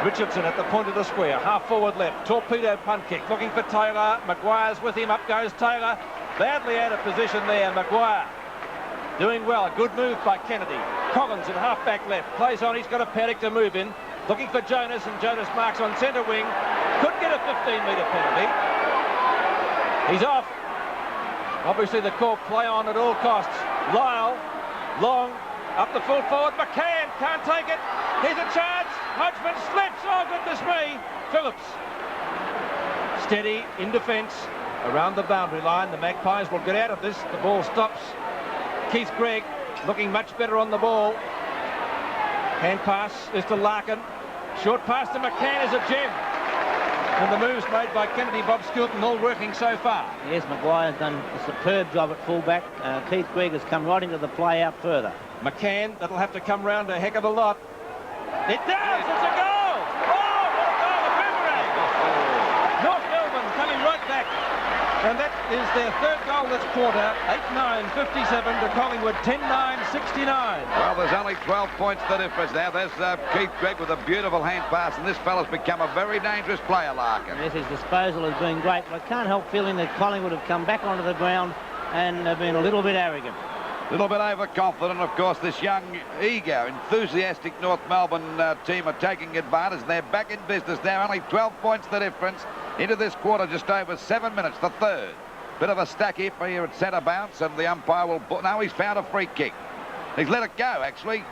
Richardson at the point of the square. Half forward left. Torpedo punt kick. Looking for Taylor. Maguire's with him. Up goes Taylor. Badly out of position there. Maguire doing well. A good move by Kennedy. Collins at half-back left. Plays on. He's got a paddock to move in. Looking for Jonas, and Jonas marks on centre wing. Could get a 15-metre penalty. He's off. Obviously the call, play on at all costs. Lyle, long, up the full forward. McCann can't take it. Here's a chance. Hodgman slips. Oh, goodness me. Phillips. Steady in defence around the boundary line. The Magpies will get out of this. The ball stops. Keith Gregg looking much better on the ball. Hand pass is to Larkin. Short pass to McCann is a gem. And the moves made by Kennedy, Bob Skilton, all working so far. Yes, Maguire's done a superb job at fullback. Keith Gregg has come right into the play out further. McCann, that'll have to come round a heck of a lot. It does! It's a goal! Oh, what a goal! A boomerang! North Melbourne coming right back. And that is their third goal this quarter. 8-9-57 to Collingwood, 10-9-69. Well, there's only 12 points the difference now. There's Keith Gregg with a beautiful hand pass, and this fella's become a very dangerous player, Larkin. Yes, his disposal has been great, but I can't help feeling that Collingwood have come back onto the ground and have been a little bit arrogant. A little bit overconfident, of course. This young, eager, enthusiastic North Melbourne team are taking advantage, and they're back in business now. Only 12 points the difference into this quarter, just over 7 minutes, the third. Bit of a stack here at centre bounce, and the umpire will... Now he's found a free kick. He's let it go, actually.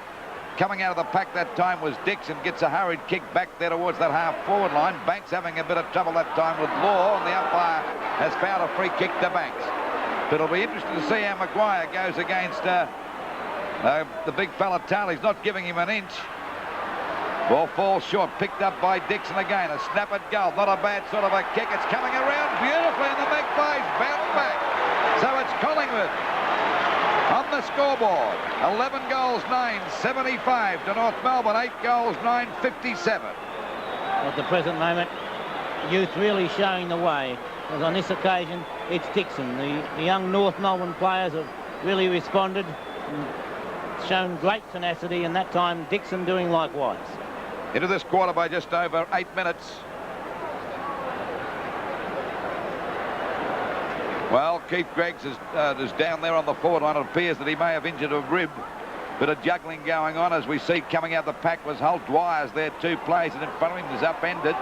Coming out of the pack that time was Dixon. Gets a hurried kick back there towards that half-forward line. Banks having a bit of trouble that time with Law, and the umpire has found a free kick to Banks. But it'll be interesting to see how Maguire goes against the big fella Taylor. He's not giving him an inch. Ball falls short, picked up by Dixon again. A snap at goal, not a bad sort of a kick. It's coming around beautifully, and the Magpies bounce back. So it's Collingwood on the scoreboard. 11 goals, 9-75 to North Melbourne. 8 goals, 9-57. At the present moment, youth really showing the way. Because on this occasion, it's Dixon. The young North Melbourne players have really responded and shown great tenacity, and that time Dixon doing likewise. Into this quarter by just over 8 minutes. Well, Keith Gregg is down there on the forward line. It appears that he may have injured a rib. Bit of juggling going on as we see coming out the pack was Holt. Dwyer's there, 2 players, and in front of him is upended.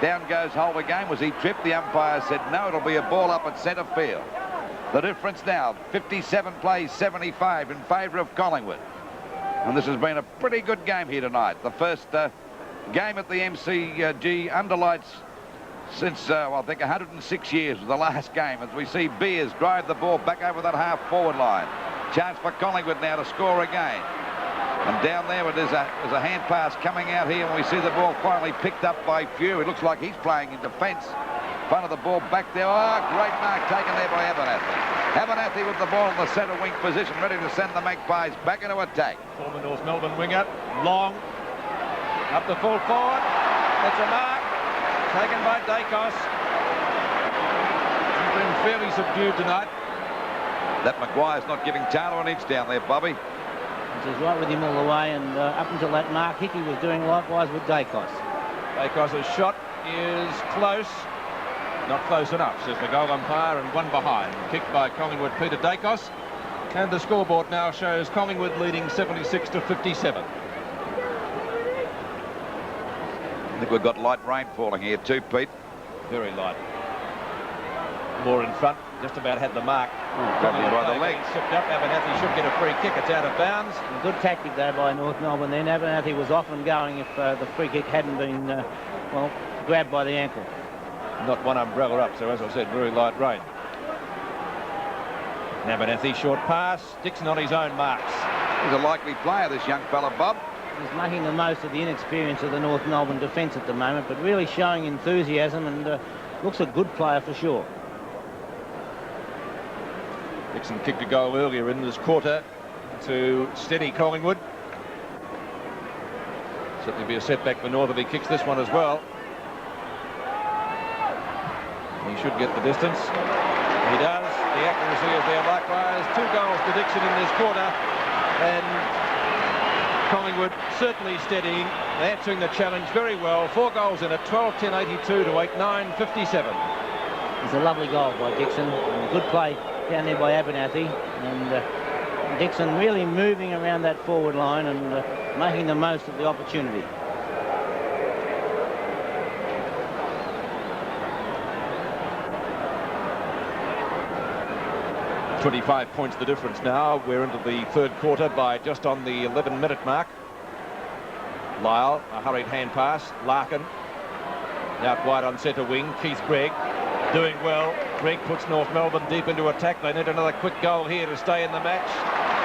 Down goes Holt again. Was he tripped? The umpire said no, it'll be a ball up at centre field. The difference now, 57 plays 75 in favour of Collingwood. And this has been a pretty good game here tonight. The first game at the MCG under lights since, well, I think 106 years was the last game, as we see Beers drive the ball back over that half-forward line. Chance for Collingwood now to score again. And down there, there's a hand pass coming out here, and we see the ball finally picked up by Few. It looks like he's playing in defence. Front of the ball back there. Oh, great mark taken there by Abernathy. Abernathy with the ball in the centre wing position, ready to send the Magpies back into attack. Former North Melbourne winger, long, up the full forward. That's a mark, taken by Dacos. He's been fairly subdued tonight. That Maguire's not giving Taylor an inch down there, Bobby. He's right with him all the way, and up until that mark, Hickey was doing likewise with Dacos. Dacos' shot is close. Not close enough, says the goal umpire, and one behind. Kicked by Collingwood, Peter Dacos. And the scoreboard now shows Collingwood leading 76 to 57. I think we've got light rain falling here too, Pete. Very light. More in front, just about had the mark. Got me by the leg. Sipped up. Abernathy should get a free kick. It's out of bounds. Good tactic there by North Melbourne then. Abernathy was off and going if the free kick hadn't been, well, grabbed by the ankle. Not one umbrella up, so as I said, very light rain. Abernathy, short pass. Dixon on his own marks. He's a likely player, this young fella, Bob. He's making the most of the inexperience of the North Melbourne defence at the moment, but really showing enthusiasm, and looks a good player for sure. Dixon kicked a goal earlier in this quarter to steady Collingwood. Certainly be a setback for North if he kicks this one as well. He should get the distance. He does. The accuracy is there likewise. 2 goals to Dixon in this quarter. And Collingwood certainly steadying, answering the challenge very well. 4 goals in it, 12-10-82 to 8-9-57. It's a lovely goal by Dixon. And good play down there by Abernathy. And Dixon really moving around that forward line and making the most of the opportunity. 25 points the difference now. We're into the third quarter by just on the 11-minute mark. Lyle, a hurried hand pass. Larkin out wide on centre wing. Keith Gregg doing well. Gregg puts North Melbourne deep into attack. They need another quick goal here to stay in the match.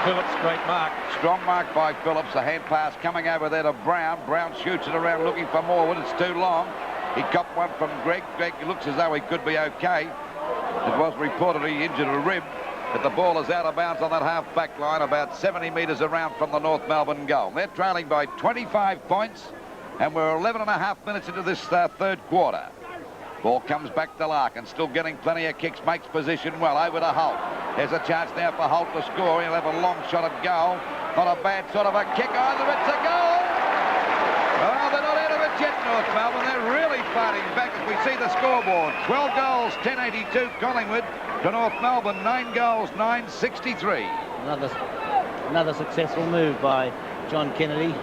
Phillips, great mark. Strong mark by Phillips. A hand pass coming over there to Brown. Brown shoots it around looking for Morwood. It's too long. He copped one from Gregg. Gregg looks as though he could be okay. It was reported he injured a rib. But the ball is out of bounds on that half-back line, about 70 metres around from the North Melbourne goal. They're trailing by 25 points, and we're 11 and a half minutes into this third quarter. Ball comes back to Larkin, still getting plenty of kicks, makes position well, over to Holt. There's a chance now for Holt to score. He'll have a long shot at goal. Not a bad sort of a kick either. It's a goal! Well, they're not out of it yet, North Melbourne. They're really fighting back as we see the scoreboard. 12 goals, 10-82 Collingwood. To North Melbourne, 9 goals, 9-63. Another successful move by John Kennedy.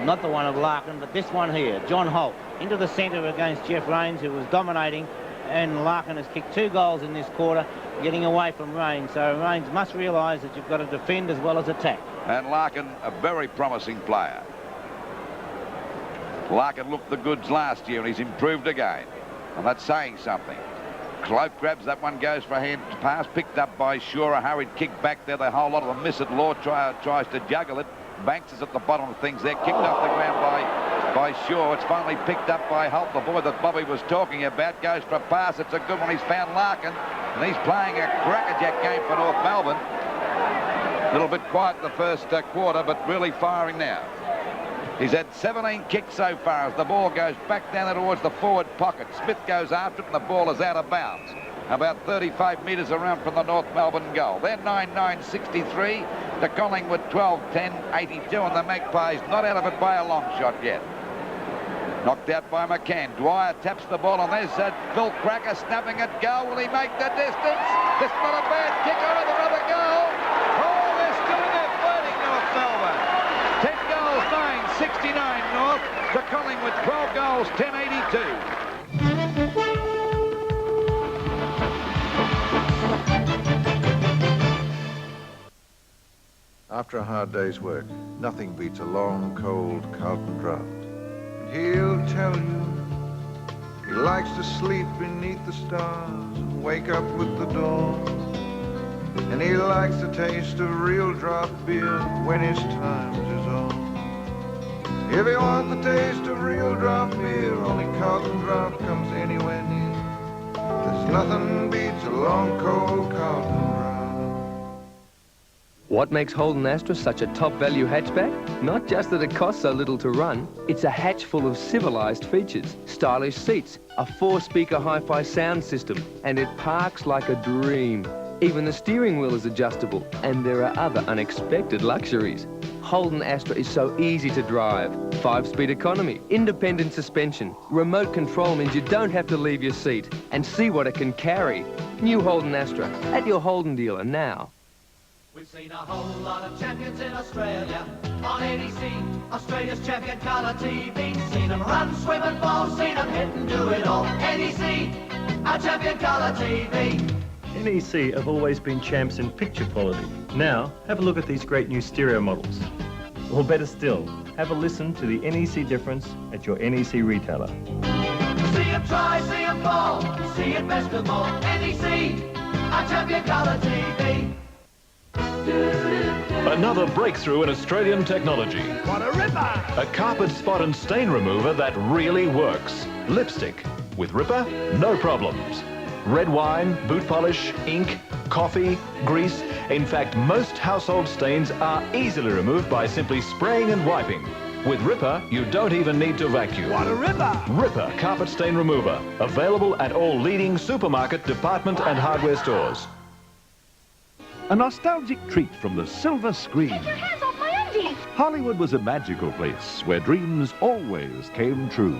Not the one of Larkin, but this one here. John Holt into the centre against Jeff Rains, who was dominating, and Larkin has kicked 2 goals in this quarter, getting away from Rains. So Rains must realise that you've got to defend as well as attack. And Larkin, a very promising player. Larkin looked the goods last year, and he's improved again. And that's saying something. Cloak grabs that one, goes for a hand pass, picked up by Shaw. A hurried kick back there. The whole lot of them miss it. Law tries to juggle it. Banks is at the bottom of things there. Kicked off the ground by Shaw. It's finally picked up by Holt, the boy that Bobby was talking about. Goes for a pass. It's a good one. He's found Larkin, and he's playing a crackerjack game for North Melbourne. A little bit quiet in the first quarter, but really firing now. He's had 17 kicks so far as the ball goes back down there towards the forward pocket. Smith goes after it, and the ball is out of bounds. About 35 metres around from the North Melbourne goal. They're 9-9-63 to Collingwood 12-10-82, and the Magpies not out of it by a long shot yet. Knocked out by McCann. Dwyer taps the ball, and there's Phil Cracker snapping at goal. Will he make the distance? It's not a bad kick either. Another goal. Oh, they're still in there fighting, North Melbourne. 10 goals, 9-69 North to Collingwood, 12 goals, 10-82. After a hard day's work, nothing beats a long, cold Carlton draft. And he'll tell you he likes to sleep beneath the stars and wake up with the dawn. And he likes to taste of real draft beer when his times is on. If you want the taste of real draft beer, only Carlton draft comes anywhere near. There's nothing beats a long, cold Carlton draft. What makes Holden Astra such a top-value hatchback? Not just that it costs so little to run, it's a hatch full of civilised features. Stylish seats, a 4-speaker hi-fi sound system, and it parks like a dream. Even the steering wheel is adjustable, and there are other unexpected luxuries. Holden Astra is so easy to drive. 5-speed economy, independent suspension, remote control means you don't have to leave your seat. And see what it can carry. New Holden Astra, at your Holden dealer now. We've seen a whole lot of champions in Australia on NEC, Australia's champion colour TV. Seen them run, swim and bowl, seen them hit and do it all. NEC, our champion colour TV. NEC have always been champs in picture quality. Now, have a look at these great new stereo models. Or better still, have a listen to the NEC difference at your NEC retailer. See them try, see them fall, see it best of all. NEC, our champion colour TV. Another breakthrough in Australian technology. What a ripper! A carpet spot and stain remover that really works. Lipstick. With Ripper, no problems. Red wine, boot polish, ink, coffee, grease. In fact, most household stains are easily removed by simply spraying and wiping. With Ripper, you don't even need to vacuum. What a ripper! Ripper Carpet Stain Remover. Available at all leading supermarket, department and hardware stores. A nostalgic treat from the silver screen. Take your hands off my undies! Hollywood was a magical place where dreams always came true.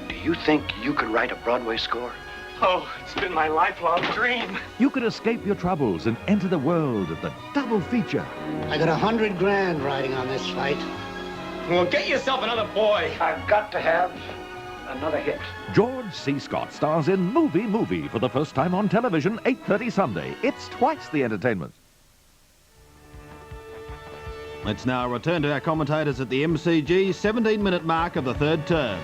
Do you think you could write a Broadway score? Oh, it's been my lifelong dream. You could escape your troubles and enter the world of the double feature. I got $100 grand riding on this fight. Well, get yourself another boy. I've got to have another hit. George C. Scott stars in Movie for the first time on television, 8:30 Sunday. It's twice the entertainment. Let's now return to our commentators at the MCG 17-minute mark of the third term.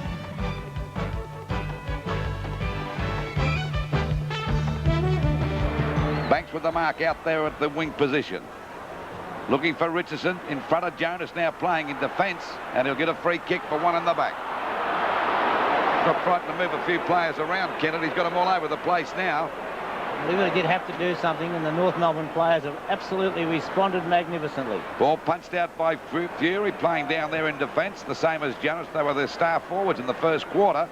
Banks with the mark out there at the wing position. Looking for Richardson in front of Jonas, now playing in defence, and he'll get a free kick for one in the back. Not frightened to move a few players around, Kennedy. He's got them all over the place now. They really did have to do something, and the North Melbourne players have absolutely responded magnificently. Ball punched out by Fury, playing down there in defence, the same as Jonas. They were their star forwards in the first quarter.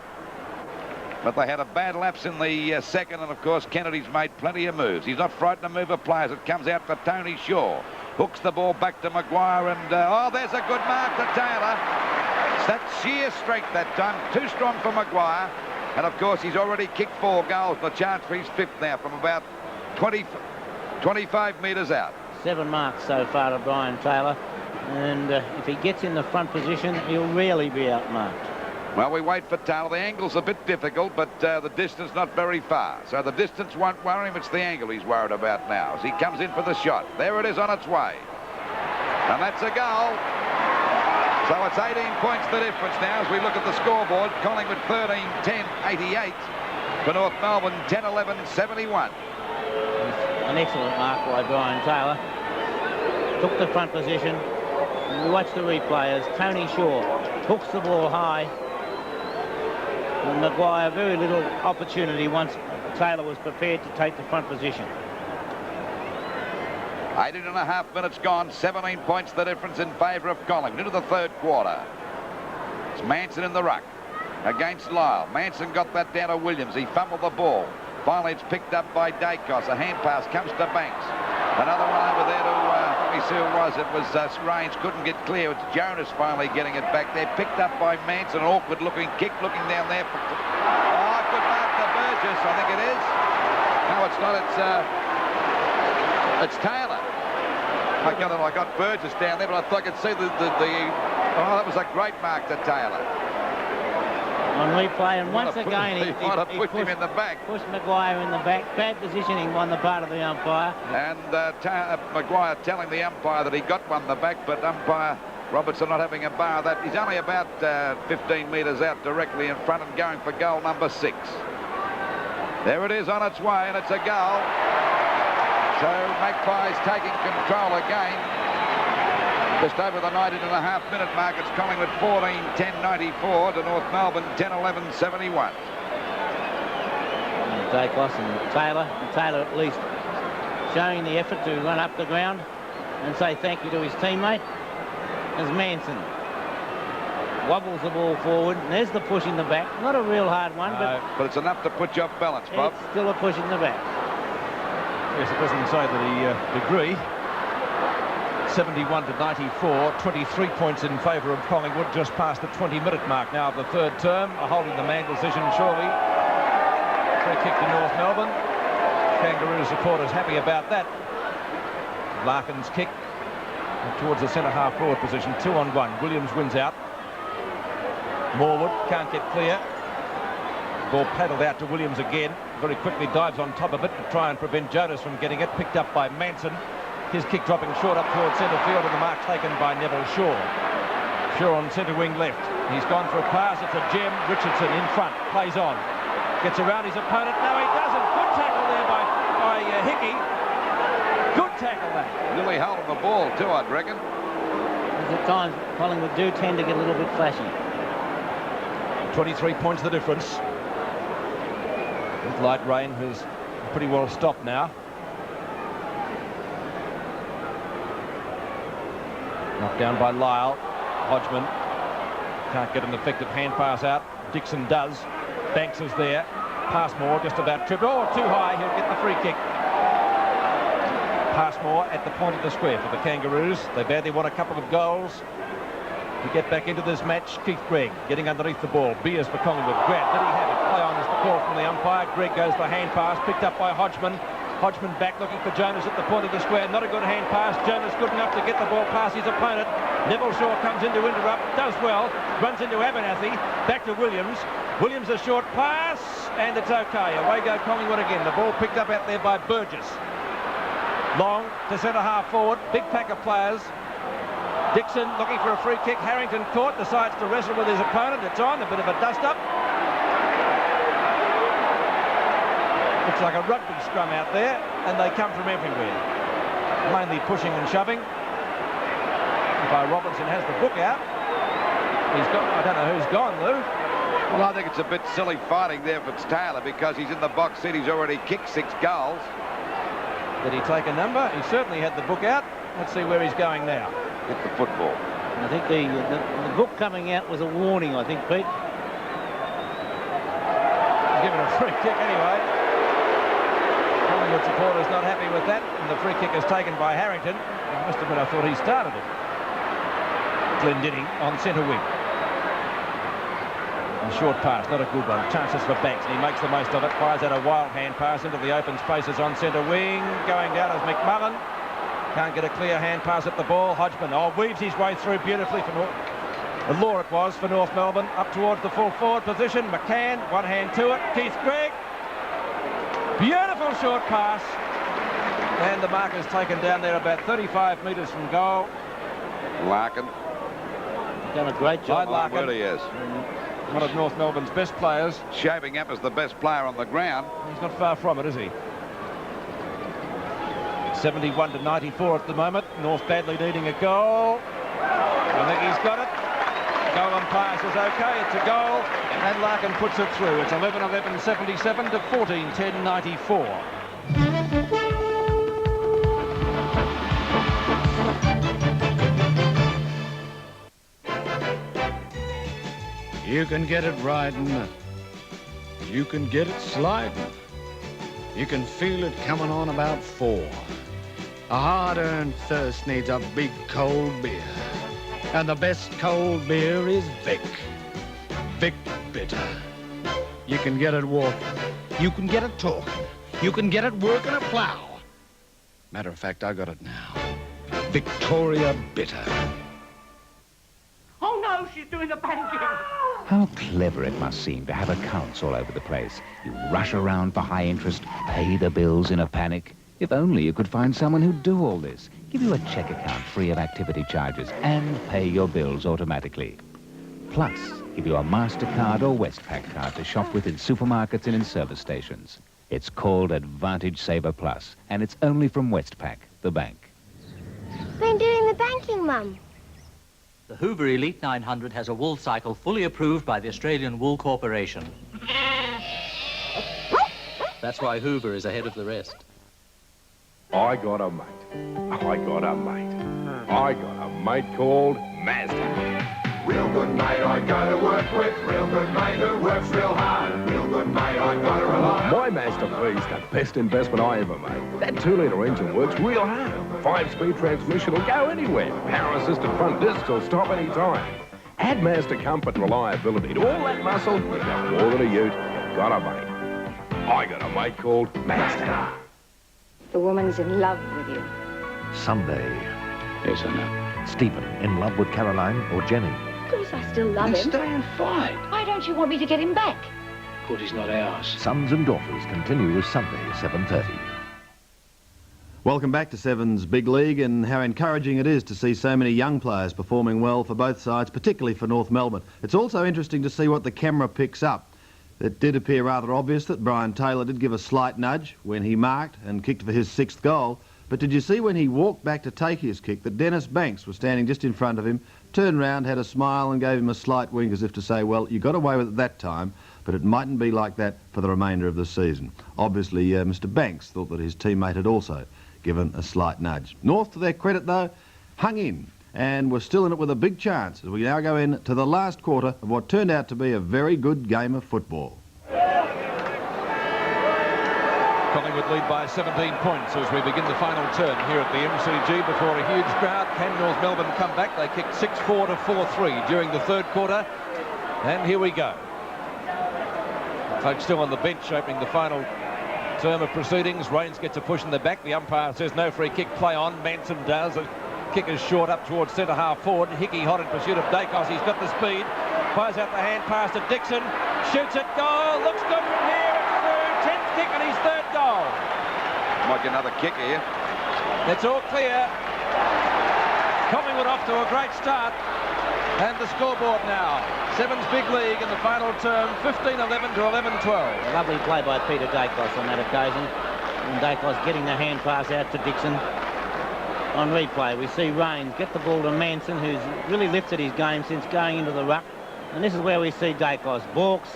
But they had a bad lapse in the second, and of course Kennedy's made plenty of moves. He's not frightened to move a players. It comes out for Tony Shaw. Hooks the ball back to Maguire, and oh, there's a good mark to Taylor. It's that sheer strength that time. Too strong for Maguire. And of course he's already kicked 4 goals. The chance for his 5th now from about 25 metres out. 7 marks so far to Brian Taylor. And if he gets in the front position, he'll really be outmarked. Well, we wait for Taylor. The angle's a bit difficult, but the distance not very far. So the distance won't worry him. It's the angle he's worried about now as he comes in for the shot. There it is on its way. And that's a goal. So it's 18 points the difference now as we look at the scoreboard. Collingwood 13-10-88 for North Melbourne 10-11-71. An excellent mark by Brian Taylor. Took the front position. And we watch the replay as Tony Shaw hooks the ball high. And Maguire, very little opportunity once Taylor was prepared to take the front position. 18.5 minutes gone, 17 points the difference in favour of Collingwood into the third quarter. It's Manson in the ruck against Lyle. Manson got that down to Williams. He fumbled the ball. Finally, it's picked up by Dacos. A hand pass comes to Banks. Another one over there to, let me see who it was. It was Raines, couldn't get clear. It's Jonas finally getting it back there. Picked up by Manson. An awkward-looking kick looking down there. Oh, good mark to Burgess, I think it is. No, it's not. It's Taylor. I got Burgess down there, but I thought I could see oh, that was a great mark to Taylor. on replay, and once again he might have pushed him in the back. Pushed Maguire in the back. Bad positioning on the part of the umpire. And Maguire telling the umpire that he got one in the back, but umpire Robertson not having a bar of that. He's only about 15 metres out directly in front and going for goal number 6. There it is on its way, and it's a goal. So Magpies taking control again. Just over the 19.5-minute mark, it's Collingwood 14-10-94 to North Melbourne 10-11-71. Dacos and Taylor at least showing the effort to run up the ground and say thank you to his teammate. As Manson wobbles the ball forward, and there's the push in the back. Not a real hard one, but it's enough to put you off balance, Bob. It's still a push in the back. Yes, it doesn't say that he agree. 71-94, 23 points in favour of Collingwood, just past the 20-minute mark now of the third term. A holding the man decision, surely. Free kick to North Melbourne. Kangaroo supporters happy about that. Larkin's kick towards the centre-half forward position, 2-on-1. Williams wins out. Morwood can't get clear. Ball paddled out to Williams again. Very quickly dives on top of it to try and prevent Jonas from getting it. Picked up by Manson. His kick dropping short up towards centre field, and the mark taken by Neville Shaw. Shaw on centre wing left. He's gone for a pass. It's a gem. Richardson in front. Plays on. Gets around his opponent. No, he doesn't. Good tackle there by Hickey. Good tackle that. Really holding the ball too, I'd reckon. At times, Collingwood do tend to get a little bit flashy. 23 points the difference. With light rain, who's pretty well stopped now. Knocked down by Lyle. Hodgman can't get an effective hand pass out. Dixon does. Banks is there. Passmore just about tripped. Oh, too high. He'll get the free kick. Passmore at the point of the square for the Kangaroos. They badly want a couple of goals to get back into this match. Keith Gregg getting underneath the ball. Beers for Collingwood. Grant, did he have it? Play on is the call from the umpire. Gregg goes for hand pass. Picked up by Hodgman. Hodgman back looking for Jonas at the point of the square. Not a good hand pass. Jonas good enough to get the ball past his opponent. Neville Shaw comes in to interrupt. Does well. Runs into Abernathy. Back to Williams. Williams a short pass. And it's okay. Away go Collingwood again. The ball picked up out there by Burgess. Long to centre-half forward. Big pack of players. Dixon looking for a free kick. Harrington caught. Decides to wrestle with his opponent. It's on. A bit of a dust-up. Looks like a rugby scrum out there, and they come from everywhere. Mainly pushing and shoving. Robinson has the book out. He's got, I don't know who's gone, Lou. Well, I think it's a bit silly fighting there for Taylor because he's in the box seat. He's already kicked 6 goals. Did he take a number? He certainly had the book out. Let's see where he's going now. Get the football. I think the book coming out was a warning, I think, Pete. He's given a free kick anyway. Collingwood supporters not happy with that, and the free kick is taken by Harrington. It must have been, I thought he started it. Glendinning on centre wing. A short pass, not a good one. Chances for Banks, and he makes the most of it. Fires out a wild hand pass into the open spaces on centre wing. Going down as McMullen. Can't get a clear hand pass at the ball. Hodgman, weaves his way through beautifully for North. The law it was for North Melbourne. Up towards the full forward position. McCann, one hand to it. Keith Gregg. Beautiful short pass. And the marker's taken down there about 35 metres from goal. Larkin. Done a great job. Larkin. Really is. One of North Melbourne's best players. Shaping up as the best player on the ground. He's not far from it, is he? 71-94 at the moment. North badly needing a goal. I think he's got it. Goal on pass is okay. It's a goal. And Larkin puts it through. It's 11-11-77 to 14-10-94. You can get it riding. You can get it sliding. You can feel it coming on about 4. A hard-earned thirst needs a big cold beer. And the best cold beer is Vic. Vic Bitter. You can get it walking. You can get it talking. You can get it working a plow. Matter of fact, I got it now. Victoria Bitter. Oh, no, she's doing the banking. How clever it must seem to have accounts all over the place. You rush around for high interest, pay the bills in a panic. If only you could find someone who'd do all this, give you a cheque account free of activity charges, and pay your bills automatically. Plus, give you a MasterCard or Westpac card to shop with in supermarkets and in service stations. It's called Advantage Saver Plus, and it's only from Westpac, the bank. Been doing the banking, Mum. The Hoover Elite 900 has a wool cycle fully approved by the Australian Wool Corporation. That's why Hoover is ahead of the rest. I got a mate. I got a mate called Mazda. Real good mate I go to work with, real good mate who works real hard. Real good mate I got to rely on. My Mazda B's the best investment I ever made. That 2-litre engine works real hard. 5-speed transmission will go anywhere. Power-assisted front discs will stop any time. Add Mazda comfort and reliability to all that muscle, you've got more than a ute, you've got a mate. I got a mate called Mazda. The woman's in love with you. Sunday. Yes, I know. Stephen, in love with Caroline or Jenny? Of course I still love him. Stay and fight. Why don't you want me to get him back? Good, he's not ours. Sons and Daughters continues Sunday, 7:30. Welcome back to Sevens Big League, and how encouraging it is to see so many young players performing well for both sides, particularly for North Melbourne. It's also interesting to see what the camera picks up. It did appear rather obvious that Brian Taylor did give a slight nudge when he marked and kicked for his 6th goal. But did you see when he walked back to take his kick that Dennis Banks was standing just in front of him, turned round, had a smile and gave him a slight wink as if to say, well, you got away with it that time, but it mightn't be like that for the remainder of the season. Obviously, Mr. Banks thought that his teammate had also given a slight nudge. North, to their credit, though, hung in and were still in it with a big chance as we now go into the last quarter of what turned out to be a very good game of football. Collingwood lead by 17 points as we begin the final term here at the MCG before a huge crowd. Can North Melbourne come back? They kicked 6-4 to 4-3 during the 3rd quarter. And here we go. Folks still on the bench opening the final term of proceedings. Rains gets a push in the back. The umpire says no free kick, play on. Manson does. The kick is short up towards centre half forward. Hickey hot in pursuit of Dacos. He's got the speed. Fires out the hand pass to Dixon. Shoots it, goal. Looks good from here. It's through. 10th kick and his 3rd goal. Might get another kick here. It's all clear. Collingwood off to a great start. And the scoreboard now. Sevens Big League in the final term, 15-11 to 11-12. Lovely play by Peter Dacos on that occasion. And Dacos getting the hand pass out to Dixon. On replay, we see Rains get the ball to Manson, who's really lifted his game since going into the ruck. And this is where we see Dacos. Balks,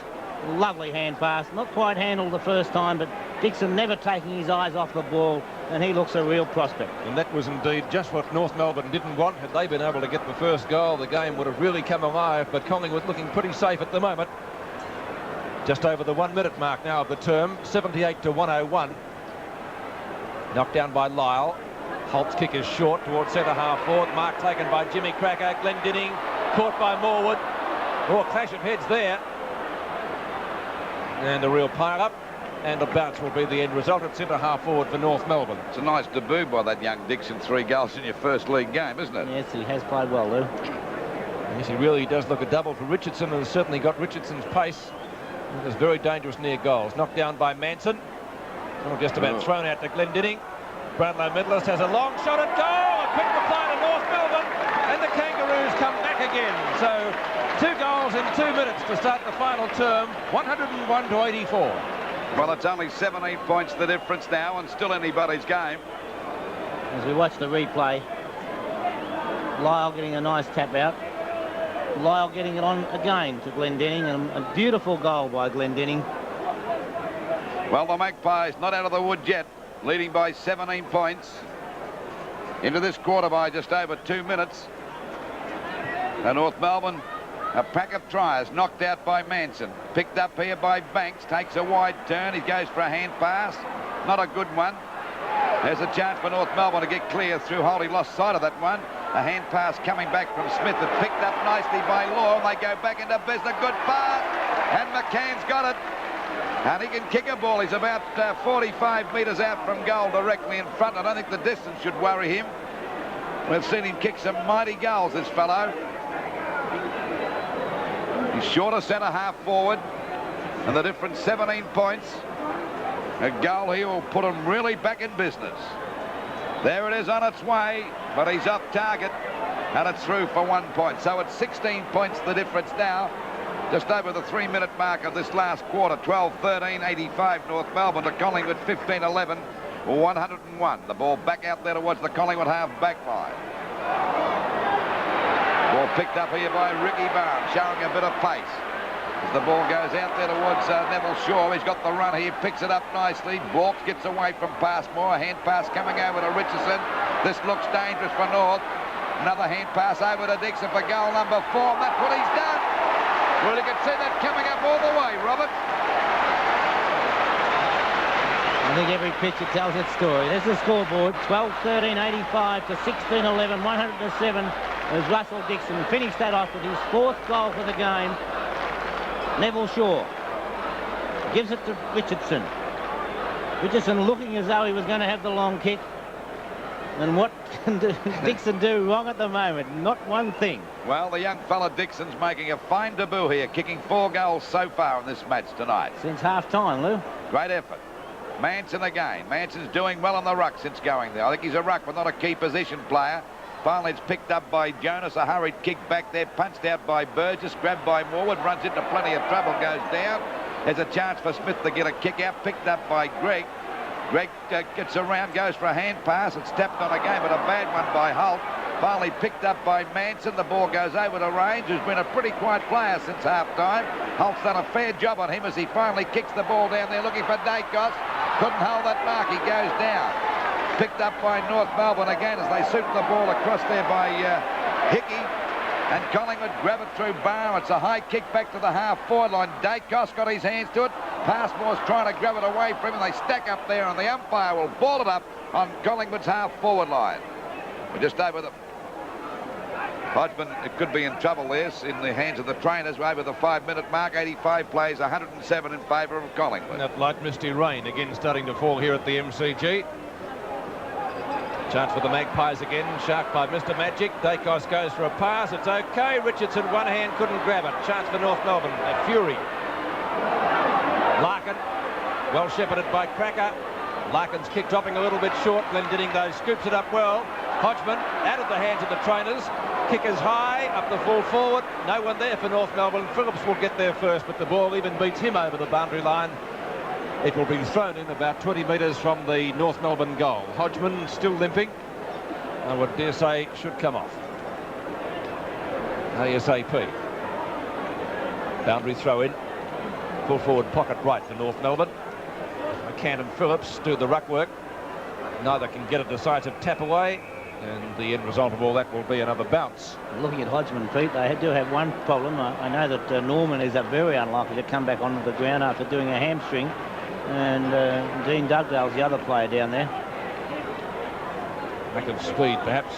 lovely hand pass. Not quite handled the first time, but Dixon never taking his eyes off the ball, and he looks a real prospect. And that was indeed just what North Melbourne didn't want. Had they been able to get the first goal, the game would have really come alive, but Collingwood looking pretty safe at the moment. Just over the 1-minute mark now of the term, 78 to 101. Knocked down by Lyle. Holt's kick is short towards centre half forward. Mark taken by Jimmy Cracker. Glendinning caught by Morwood. Oh, clash of heads there. And a real pile-up. And a bounce will be the end result at centre half forward for North Melbourne. It's a nice debut by that young Dixon. 3 goals in your first league game, isn't it? Yes, he has played well, Lou. Yes, he really does look a double for Richardson, and has certainly got Richardson's pace. There's very dangerous near goals. Knocked down by Manson. Just about thrown out to Glendinning. Brownlow medalist has a long shot at goal. A quick reply to North Melbourne. And the Kangaroos come back again. So 2 goals in 2 minutes to start the final term. 101 to 84. Well, it's only 17 points the difference now, and still anybody's game. As we watch the replay, Lyle getting a nice tap out. Lyle getting it on again to Glendinning, and a beautiful goal by Glendinning. Well, the Magpies not out of the wood yet, leading by 17 points. Into this quarter by just over 2 minutes. And North Melbourne, a pack of tries, knocked out by Manson. Picked up here by Banks, takes a wide turn. He goes for a hand pass. Not a good one. There's a chance for North Melbourne to get clear through Holt. He lost sight of that one. A hand pass coming back from Smith. It's picked up nicely by Law. They go back into business. Good pass. And McCann's got it. And he can kick a ball. He's about 45 metres out from goal, directly in front. I don't think the distance should worry him. We've seen him kick some mighty goals, this fellow. He's shorter centre-half forward, and the difference 17 points. A goal here will put him really back in business. There it is on its way, but he's off target, and it's through for 1 point. So it's 16 points the difference now, just over the 3-minute mark of this last quarter. 12-13, 85 North Melbourne to Collingwood, 15-11, 101. The ball back out there towards the Collingwood half-back line. Ball picked up here by Ricky Barnes, showing a bit of pace. As the ball goes out there towards Neville Shaw, he's got the run here, picks it up nicely. Bork gets away from Passmore. Hand pass coming over to Richardson. This looks dangerous for North. Another hand pass over to Dixon for goal number 4. And that's what he's done. Well, you can see that coming up all the way, Robert. I think every picture tells its story. There's the scoreboard, 12-13, 85 to 16-11, 107. As Russell Dixon finished that off with his 4th goal for the game. Neville Shaw gives it to Richardson. Richardson looking as though he was going to have the long kick. And what can Dixon do wrong at the moment? Not one thing. Well, the young fella Dixon's making a fine debut here, kicking 4 goals so far in this match tonight. Since half-time, Lou. Great effort. Manson again. Manson's doing well on the ruck since going there. I think he's a ruck, but not a key position player. Finally, it's picked up by Jonas. A hurried kick back there, punched out by Burgess, grabbed by Morwood, runs into plenty of trouble, goes down. There's a chance for Smith to get a kick out, picked up by Greg. Greg gets around, goes for a hand pass. It's tapped on again, but a bad one by Holt. Finally picked up by Manson. The ball goes over to Range, who's been a pretty quiet player since half-time. Holt's done a fair job on him as he finally kicks the ball down there, looking for Dacos. Couldn't hold that mark. He goes down. Picked up by North Melbourne again as they shoot the ball across there by Hickey. And Collingwood grab it through Barr. It's a high kick back to the half-forward line. Dacos got his hands to it. Passmore's trying to grab it away from him. They stack up there, and the umpire will ball it up on Collingwood's half-forward line. We're just over the... Hodgman, it could be in trouble there in the hands of the trainers. We're over the 5-minute mark. 85 plays, 107 in favour of Collingwood. That light misty rain again starting to fall here at the MCG. Chance for the Magpies again, sharked by Mr. Magic. Dacos goes for a pass, it's okay. Richardson, one hand, couldn't grab it. Chance for North Melbourne, Fury. Larkin, well shepherded by Cracker. Larkin's kick dropping a little bit short. Glendinning, though, scoops it up well. Hodgman out of the hands of the trainers. Kick is high, up the full forward. No one there for North Melbourne. Phillips will get there first, but the ball even beats him over the boundary line. It will be thrown in about 20 metres from the North Melbourne goal. Hodgman still limping. I would dare say should come off. ASAP. Boundary throw in. Full forward pocket right for North Melbourne. McCann and Phillips do the ruck work. Neither can get a decisive tap away. And the end result of all that will be another bounce. Looking at Hodgman, Pete, they do have one problem. I know that Norman is very unlikely to come back onto the ground after doing a hamstring. And Dean Dugdale's the other player down there. Lack of speed, perhaps.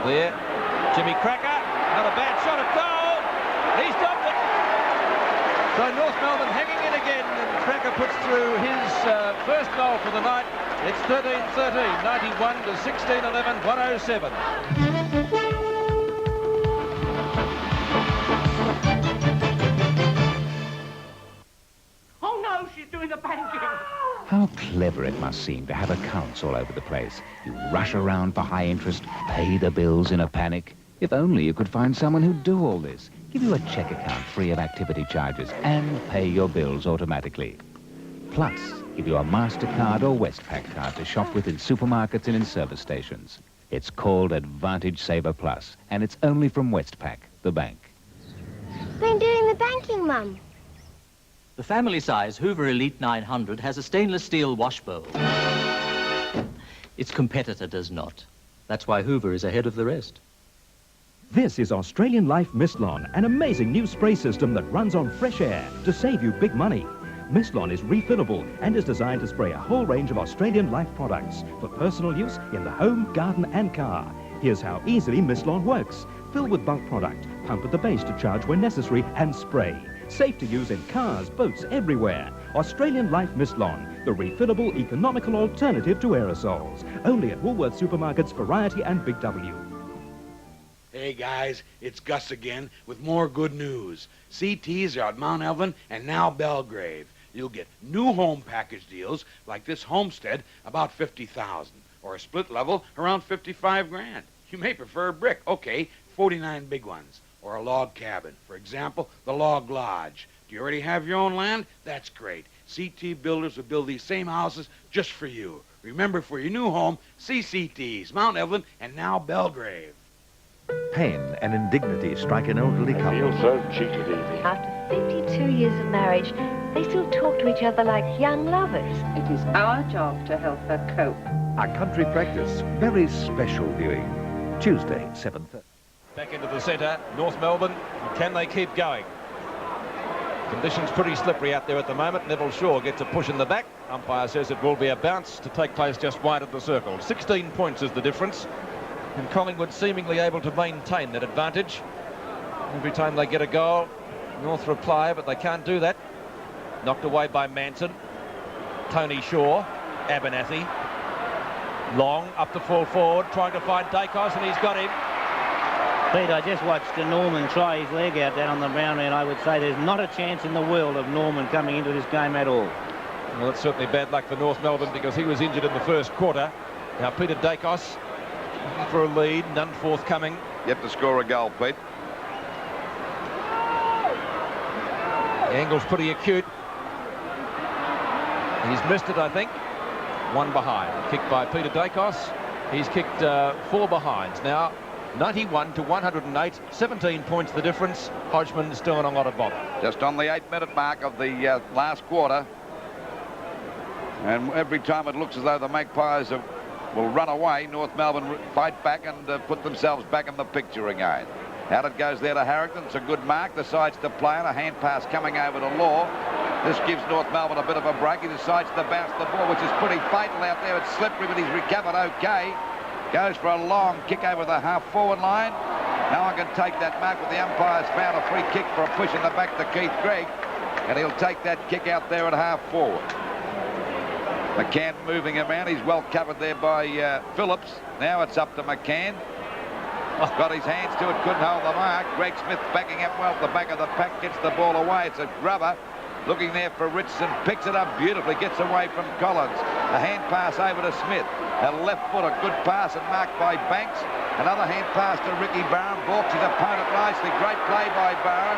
There. Jimmy Cracker. Another bad shot at goal. He stopped it. So North Melbourne hanging in again. And Cracker puts through his first goal for the night. It's 13-13, 91 to 16-11, 107. Oh no, she's doing the banking. How clever it must seem to have accounts all over the place. You rush around for high interest, pay the bills in a panic. If only you could find someone who'd do all this, give you a check account free of activity charges, and pay your bills automatically. Plus, give you a MasterCard or Westpac card to shop with in supermarkets and in service stations. It's called Advantage Saver Plus, and it's only from Westpac, the bank. Been doing the banking, Mum. The family-size Hoover Elite 900 has a stainless steel wash bowl. Its competitor does not. That's why Hoover is ahead of the rest. This is Australian Life Mistlon, an amazing new spray system that runs on fresh air to save you big money. Mistlon is refillable and is designed to spray a whole range of Australian Life products for personal use in the home, garden and car. Here's how easily Mistlon works. Fill with bulk product, pump at the base to charge when necessary and spray. Safe to use in cars, boats, everywhere. Australian Life Mistlon, the refillable, economical alternative to aerosols. Only at Woolworths Supermarkets, Variety and Big W. Hey guys, it's Gus again with more good news. CTs are at Mount Evelyn and now Belgrave. You'll get new home package deals like this homestead, about 50,000, or a split level around 55 grand. You may prefer a brick, okay, 49 big ones, or a log cabin, for example, the Log Lodge. Do you already have your own land? That's great. CT Builders will build these same houses just for you. Remember, for your new home, CTs, Mount Evelyn, and now Belgrave. Pain and indignity strike an elderly couple. I feel so cheated, Evie. After 52 years of marriage, they still talk to each other like young lovers. It is our job to help her cope. A country practice, very special viewing. Tuesday, 7:30. Back into the centre, North Melbourne. Can they keep going? Conditions pretty slippery out there at the moment. Neville Shaw gets a push in the back. Umpire says it will be a bounce to take place just wide of the circle. 16 points is the difference. And Collingwood seemingly able to maintain that advantage. Every time they get a goal, North reply, but they can't do that. Knocked away by Manson. Tony Shaw, Abernathy. Long up the full forward, trying to find Dacos, and he's got him. Pete, I just watched Norman try his leg out down on the boundary, and I would say there's not a chance in the world of Norman coming into this game at all. Well, it's certainly bad luck for North Melbourne because he was injured in the first quarter. Now Peter Dacos looking for a lead, none forthcoming. Yet to score a goal, Pete. The angle's pretty acute. He's missed it, I think. One behind. Kicked by Peter Dacos. He's kicked 4 behinds. Now 91 to 108. 17 points the difference. Hodgman still in a lot of bother. Just on the 8-minute mark of the last quarter. And every time it looks as though the Magpies will run away, North Melbourne fight back and put themselves back in the picture again. Out it goes there to Harrington. It's a good mark. Decides to play on a hand pass coming over to Law. This gives North Melbourne a bit of a break. He decides to bounce the ball, which is pretty fatal out there. It's slippery, but he's recovered okay. Goes for a long kick over the half-forward line. No one can take that mark, but the umpire's found a free kick for a push in the back to Keith Gregg, and he'll take that kick out there at half-forward. McCann moving around. He's well covered there by Phillips. Now it's up to McCann. Got his hands to it, couldn't hold the mark. Greg Smith backing up well at the back of the pack, gets the ball away. It's a grubber. Looking there for Richardson, picks it up beautifully, gets away from Collins. A hand pass over to Smith. A left foot, a good pass and marked by Banks. Another hand pass to Ricky Barham, balks his opponent nicely. Great play by Barham.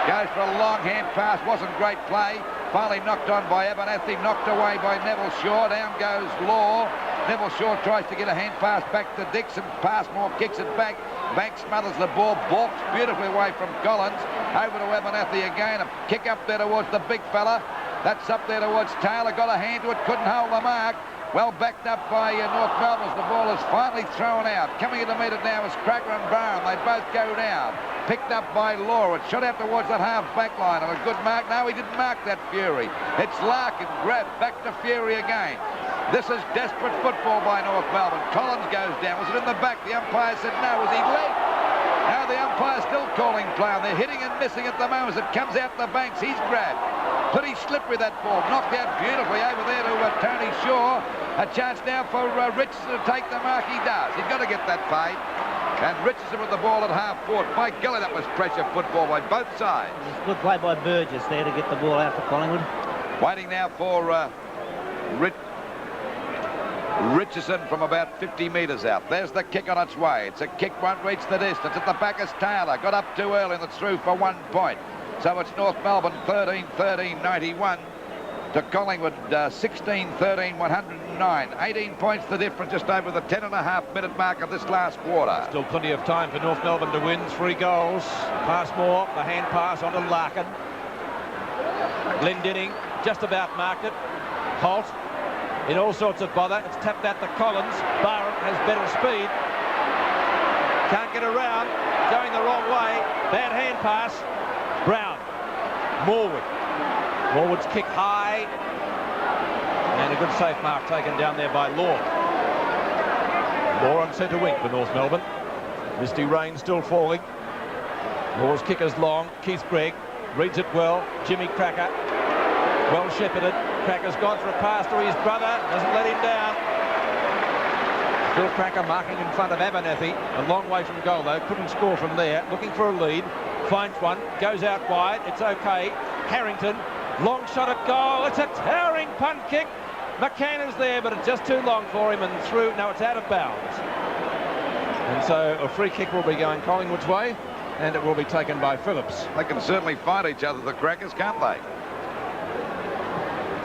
Goes for a long hand pass, wasn't great play. Finally knocked on by Abernathy, knocked away by Neville Shaw. Down goes Law. Neville Shaw tries to get a hand pass back to Dixon. Passmore kicks it back. Banks smothers the ball, balks beautifully away from Collins. Over to Abernathy again. A kick up there towards the big fella. That's up there towards Taylor. Got a hand to it, couldn't hold the mark. Well backed up by North Melbourne as the ball is finally thrown out. Coming in to meet it now is Cracker and Barham. They both go down. Picked up by Law. It shot out towards that half back line. And a good mark. No, he didn't mark that Fury. It's Larkin grabbed back to Fury again. This is desperate football by North Melbourne. Collins goes down. Was it in the back? The umpire said no. Was he late? Now the umpire's still calling play. They're hitting and missing at the moment as it comes out the Banks. He's grabbed. Pretty slippery that ball. Knocked out beautifully over there to Tony Shaw. A chance now for Richardson to take the mark. He does. He's got to get that paid. And Richardson with the ball at half-forward. By golly, that was pressure football by both sides. It's good play by Burgess there to get the ball out for Collingwood. Waiting now for Richardson from about 50 metres out. There's the kick on its way. It's a kick, won't reach the distance. At the back is Taylor. Got up too early and it's through for 1 point. So it's North Melbourne 13-13, 91 to Collingwood 16-13, 109. 18 points the difference, just over the 10.5-minute mark of this last quarter. Still plenty of time for North Melbourne to win. 3 goals. Passmore, the hand pass onto Larkin. Glendinning just about marked it. Holt in all sorts of bother. It's tapped out to Collins. Barham has better speed. Can't get around. Going the wrong way. Bad hand pass. Brown. Morwood. Morwood's kick high. And a good safe mark taken down there by Law. Law on centre wing for North Melbourne. Misty rain still falling. Law's kick is long. Keith Gregg reads it well. Jimmy Cracker. Well shepherded. Cracker's gone for a pass to his brother. Doesn't let him down. Phil Cracker marking in front of Abernethy. A long way from goal, though. Couldn't score from there. Looking for a lead. Finds one. Goes out wide. It's okay. Harrington. Long shot at goal. It's a towering punt kick. McCann is there, but it's just too long for him and through. No, it's out of bounds. And so a free kick will be going Collingwood's way, and it will be taken by Phillips. They can certainly fight each other, the Crackers, can't they?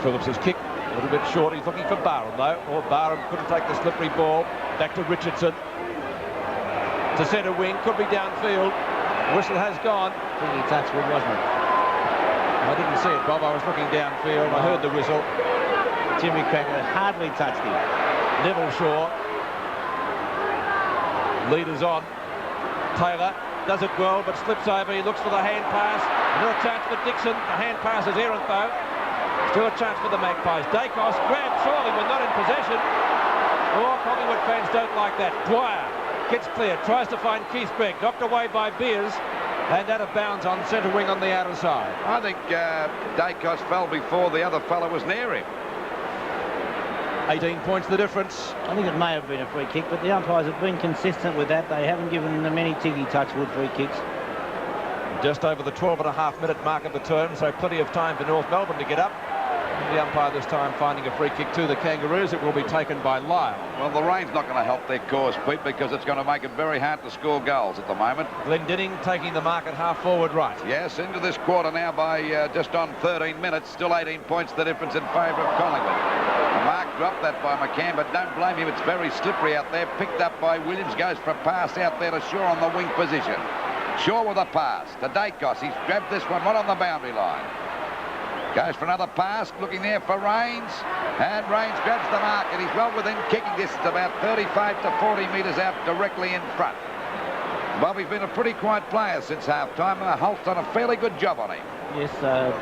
Phillips has kicked a little bit short. He's looking for Barham, though. Or Barham couldn't take the slippery ball. Back to Richardson. To centre wing. Could be downfield. Whistle has gone. Pretty touchwood, wasn't it? I didn't see it, Bob. I was looking downfield. I heard the whistle. Jimmy Cracker hardly touched him. Neville Shaw. Leaders on. Taylor does it well, but slips over. He looks for the hand pass. Another chance for Dixon. The hand pass is errant, though. Still a chance for the Magpies. Dacos grabbed surely when not in possession. Oh, Collingwood fans don't like that. Dwyer gets clear, tries to find Keith Gregg, knocked away by Beers, and out of bounds on centre wing on the outer side. I think Dacos fell before the other fellow was near him. 18 points the difference. I think it may have been a free kick, but the umpires have been consistent with that. They haven't given them many Tiggy touchwood free kicks. Just over the 12.5-minute mark of the term, so plenty of time for North Melbourne to get up. The umpire this time finding a free kick to the Kangaroos. It will be taken by Lyle. Well, the rain's not going to help their cause, Pete, because it's going to make it very hard to score goals at the moment. Glendinning taking the mark at half-forward right. Yes, into this quarter now by just on 13 minutes. Still 18 points the difference in favour of Collingwood. Mark dropped that by McCann, but don't blame him. It's very slippery out there. Picked up by Williams. Goes for a pass out there to Shaw on the wing position. Shaw with a pass to Dacos. He's grabbed this one right on the boundary line. Goes for another pass, looking there for Rains. And Rains grabs the mark, and he's well within kicking distance, about 35 to 40 metres out directly in front. Bobby's been a pretty quiet player since half-time, and Holt's done a fairly good job on him. Yes,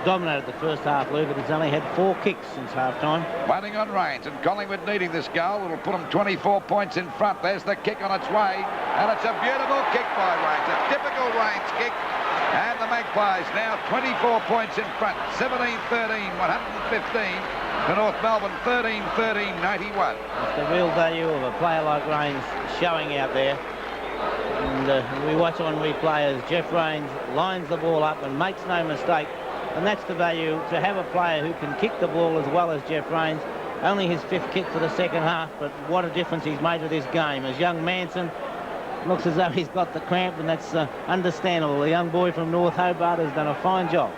dominated the first half, Lou, but he's only had 4 kicks since half-time. Waiting on Rains, and Collingwood needing this goal. It'll put them 24 points in front. There's the kick on its way, and it's a beautiful kick by Rains. A typical Rains kick. And the Magpies now 24 points in front. 17-13, 115 to North Melbourne, 13-13, 91. It's the real value of a player like Rains showing out there. And we watch on replay as Jeff Rains lines the ball up and makes no mistake. And that's the value, to have a player who can kick the ball as well as Jeff Rains. Only his 5th kick for the second half, but what a difference he's made to this game. As young Manson looks as though he's got the cramp, and that's understandable. The young boy from North Hobart has done a fine job.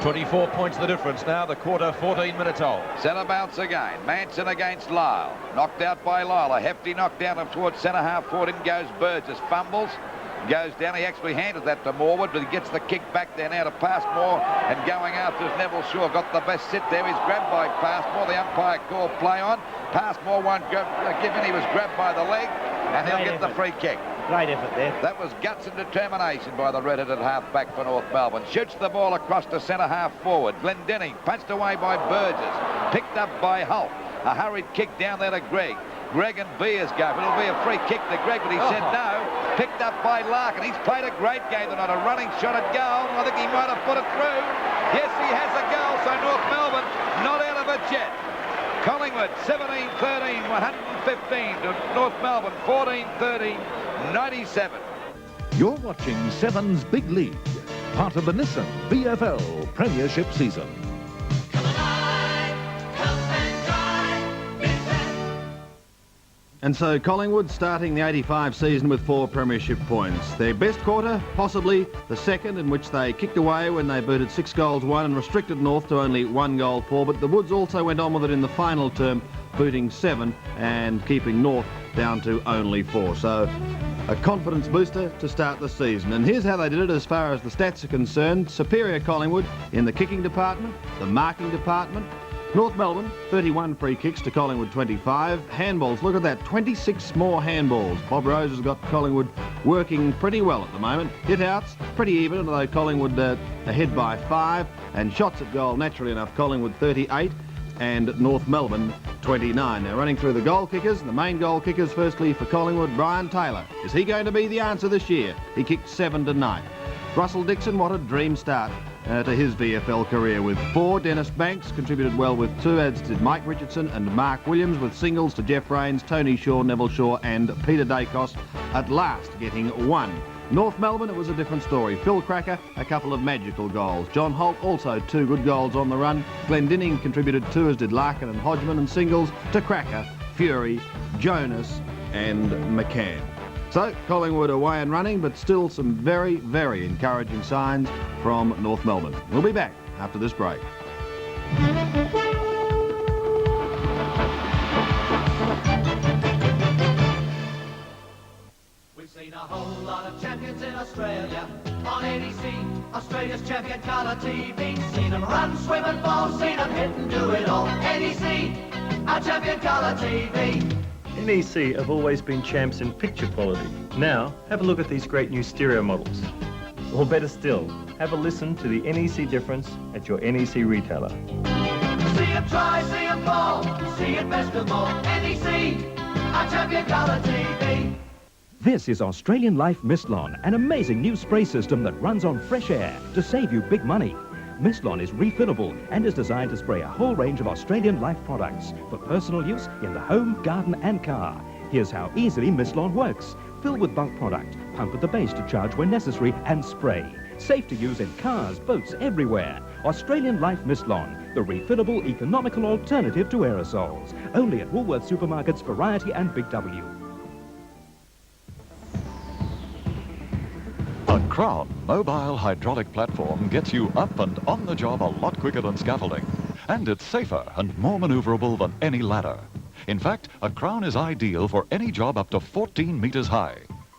24 points the difference now, the quarter 14 minutes old. Centre bounce again. Manson against Lyle. Knocked out by Lyle. A hefty knockdown towards centre half forward. In goes Burgess. Fumbles. Goes down. He actually handed that to Morwood, but he gets the kick back there now to Passmore. And going after is Neville Shaw. Got the best sit there. He's grabbed by Passmore. The umpire called play on. Passmore won't give in. He was grabbed by the leg. And he'll get the free kick. Great effort there. That was guts and determination by the red-headed half-back for North Melbourne. Shoots the ball across to centre half forward. Glendinning punched away by Burgess. Picked up by Holt. A hurried kick down there to Gregg. Gregg and Beers go. It'll be a free kick to Gregg, but he said no. Picked up by Larkin. He's played a great game tonight. A running shot at goal. I think he might have put it through. Yes, he has a goal. So North Melbourne not out of it yet. Collingwood 17-13, 115 to North Melbourne 14-13, 97. You're watching Sevens Big League, part of the Nissan VFL Premiership season. And so Collingwood starting the 85 season with 4 premiership points. Their best quarter, possibly the second, in which they kicked away when they booted 6 goals 1 and restricted North to only 1 goal 4. But the Woods also went on with it in the final term, booting 7 and keeping North down to only 4. So a confidence booster to start the season. And here's how they did it as far as the stats are concerned. Superior Collingwood in the kicking department, the marking department. North Melbourne, 31 free kicks to Collingwood 25. Handballs, look at that, 26 more handballs. Bob Rose has got Collingwood working pretty well at the moment. Hit-outs, pretty even, although Collingwood ahead by 5. And shots at goal, naturally enough, Collingwood 38 and North Melbourne 29. Now running through the goal kickers, the main goal kickers firstly for Collingwood, Brian Taylor. Is he going to be the answer this year? He kicked 7 tonight. Russell Dixon, what a dream start. to his VFL career with 4. Dennis Banks contributed well with 2, as did Mike Richardson and Mark Williams, with singles to Jeff Rains, Tony Shaw, Neville Shaw and Peter Dacos, at last getting 1. North Melbourne, it was a different story. Phil Cracker, a couple of magical goals. John Holt, also 2 good goals on the run. Glendinning contributed 2, as did Larkin and Hodgman, and singles to Cracker, Fury, Jonas and McCann. So, Collingwood away and running, but still some very, very encouraging signs from North Melbourne. We'll be back after this break. We've seen a whole lot of champions in Australia on NEC, Australia's champion colour TV. Seen them run, swim and fall, seen them hit and do it all. NEC, our champion colour TV. NEC have always been champs in picture quality. Now, have a look at these great new stereo models. Or better still, have a listen to the NEC difference at your NEC retailer. See him try, see him fall, see it best of all. NEC, our champion colour TV. This is Australian Life Mistlon, an amazing new spray system that runs on fresh air to save you big money. Mistlon is refillable and is designed to spray a whole range of Australian Life products for personal use in the home, garden and car. Here's how easily Mistlon works. Fill with bulk product, pump at the base to charge when necessary and spray. Safe to use in cars, boats, everywhere. Australian Life Mistlon, the refillable, economical alternative to aerosols. Only at Woolworths Supermarkets, Variety and Big W. A Crown mobile hydraulic platform gets you up and on the job a lot quicker than scaffolding. And it's safer and more maneuverable than any ladder. In fact, a Crown is ideal for any job up to 14 meters high.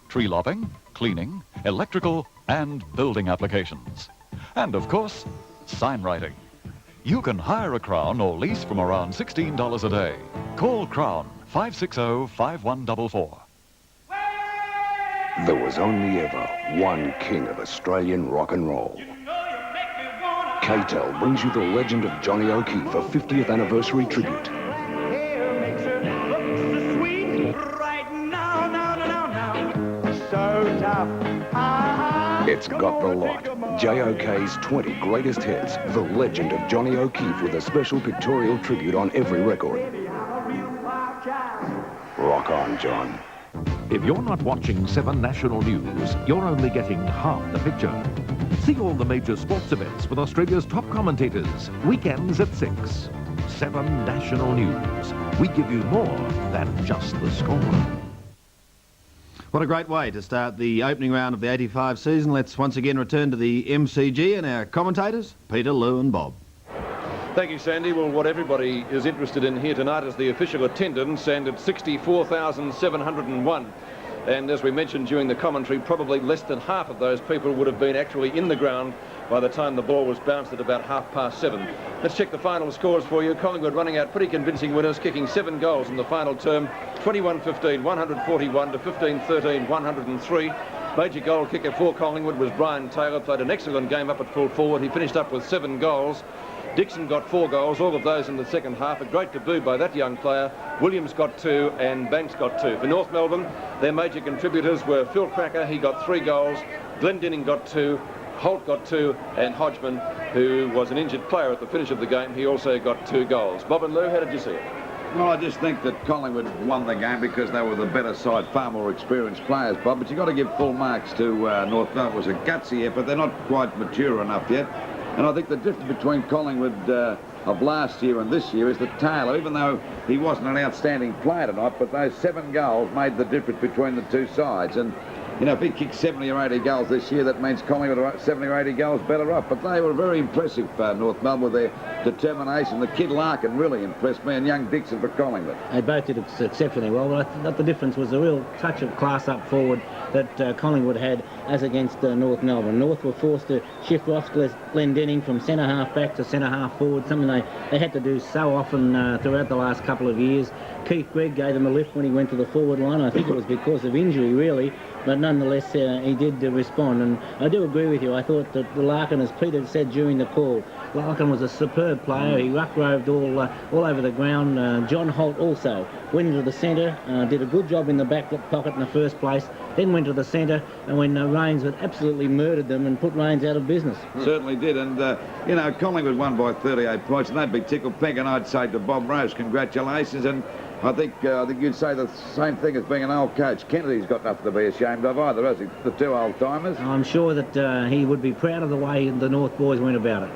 Tree lopping, cleaning, electrical and building applications. And of course, sign writing. You can hire a Crown or lease from around $16 a day. Call Crown 560-5144. There was only ever one king of Australian rock and roll. K-Tel brings you the legend of Johnny O'Keefe, a 50th anniversary tribute. It's got the lot. JOK's 20 greatest hits. The legend of Johnny O'Keefe with a special pictorial tribute on every record. Rock on, John. If you're not watching 7 National News, you're only getting half the picture. See all the major sports events with Australia's top commentators, weekends at 6. 7 National News. We give you more than just the score. What a great way to start the opening round of the 85 season. Let's once again return to the MCG and our commentators, Peter, Lou and Bob. Thank you, Sandy. Well, what everybody is interested in here tonight is the official attendance, and it's 64,701. And as we mentioned during the commentary, probably less than half of those people would have been actually in the ground by the time the ball was bounced at about 7:30. Let's check the final scores for you. Collingwood running out pretty convincing winners, kicking 7 goals in the final term. 21-15, 141 to 15-13, 103. Major goal kicker for Collingwood was Brian Taylor. Played an excellent game up at full forward. He finished up with 7 goals. Dixon got 4 goals, all of those in the second half. A great debut by that young player. Williams got 2 and Banks got 2. For North Melbourne, their major contributors were Phil Cracker, he got 3 goals. Glendinning got 2. Holt got 2, and Hodgman, who was an injured player at the finish of the game, he also got 2 goals. Bob and Lou, how did you see it? Well, I just think that Collingwood won the game because they were the better side, far more experienced players, Bob. But you've got to give full marks to North Melbourne. It was a gutsy effort. They're not quite mature enough yet. And I think the difference between Collingwood of last year and this year is that Taylor, even though he wasn't an outstanding player tonight, but those 7 goals made the difference between the two sides. And you know, if he kicked 70 or 80 goals this year, that means Collingwood are 70 or 80 goals better up. But they were very impressive, North Melbourne, with their determination. The kid Larkin really impressed me, and young Dixon for Collingwood. They both did exceptionally well, but I thought the difference was the real touch of class up forward that Collingwood had as against North Melbourne. North were forced to shift Ross Glendinning from centre-half back to centre-half forward, something they had to do so often throughout the last couple of years. Keith Gregg gave them a lift when he went to the forward line. I think it was because of injury, really, but nonetheless, he did respond. And I do agree with you. I thought that Larkin, as Peter said during the call, Larkin was a superb player. He ruck-roved all over the ground. John Holt also went into the centre, did a good job in the back pocket in the first place, then went to the centre, and when Rains had absolutely murdered them and put Rains out of business. Certainly did, and, you know, Collingwood won by 38 points, and they'd be tickled pink, and I'd say to Bob Rose, congratulations, and I think you'd say the same thing as being an old coach. Kennedy's got nothing to be ashamed of either, has he? The two old-timers. I'm sure that he would be proud of the way the North boys went about it.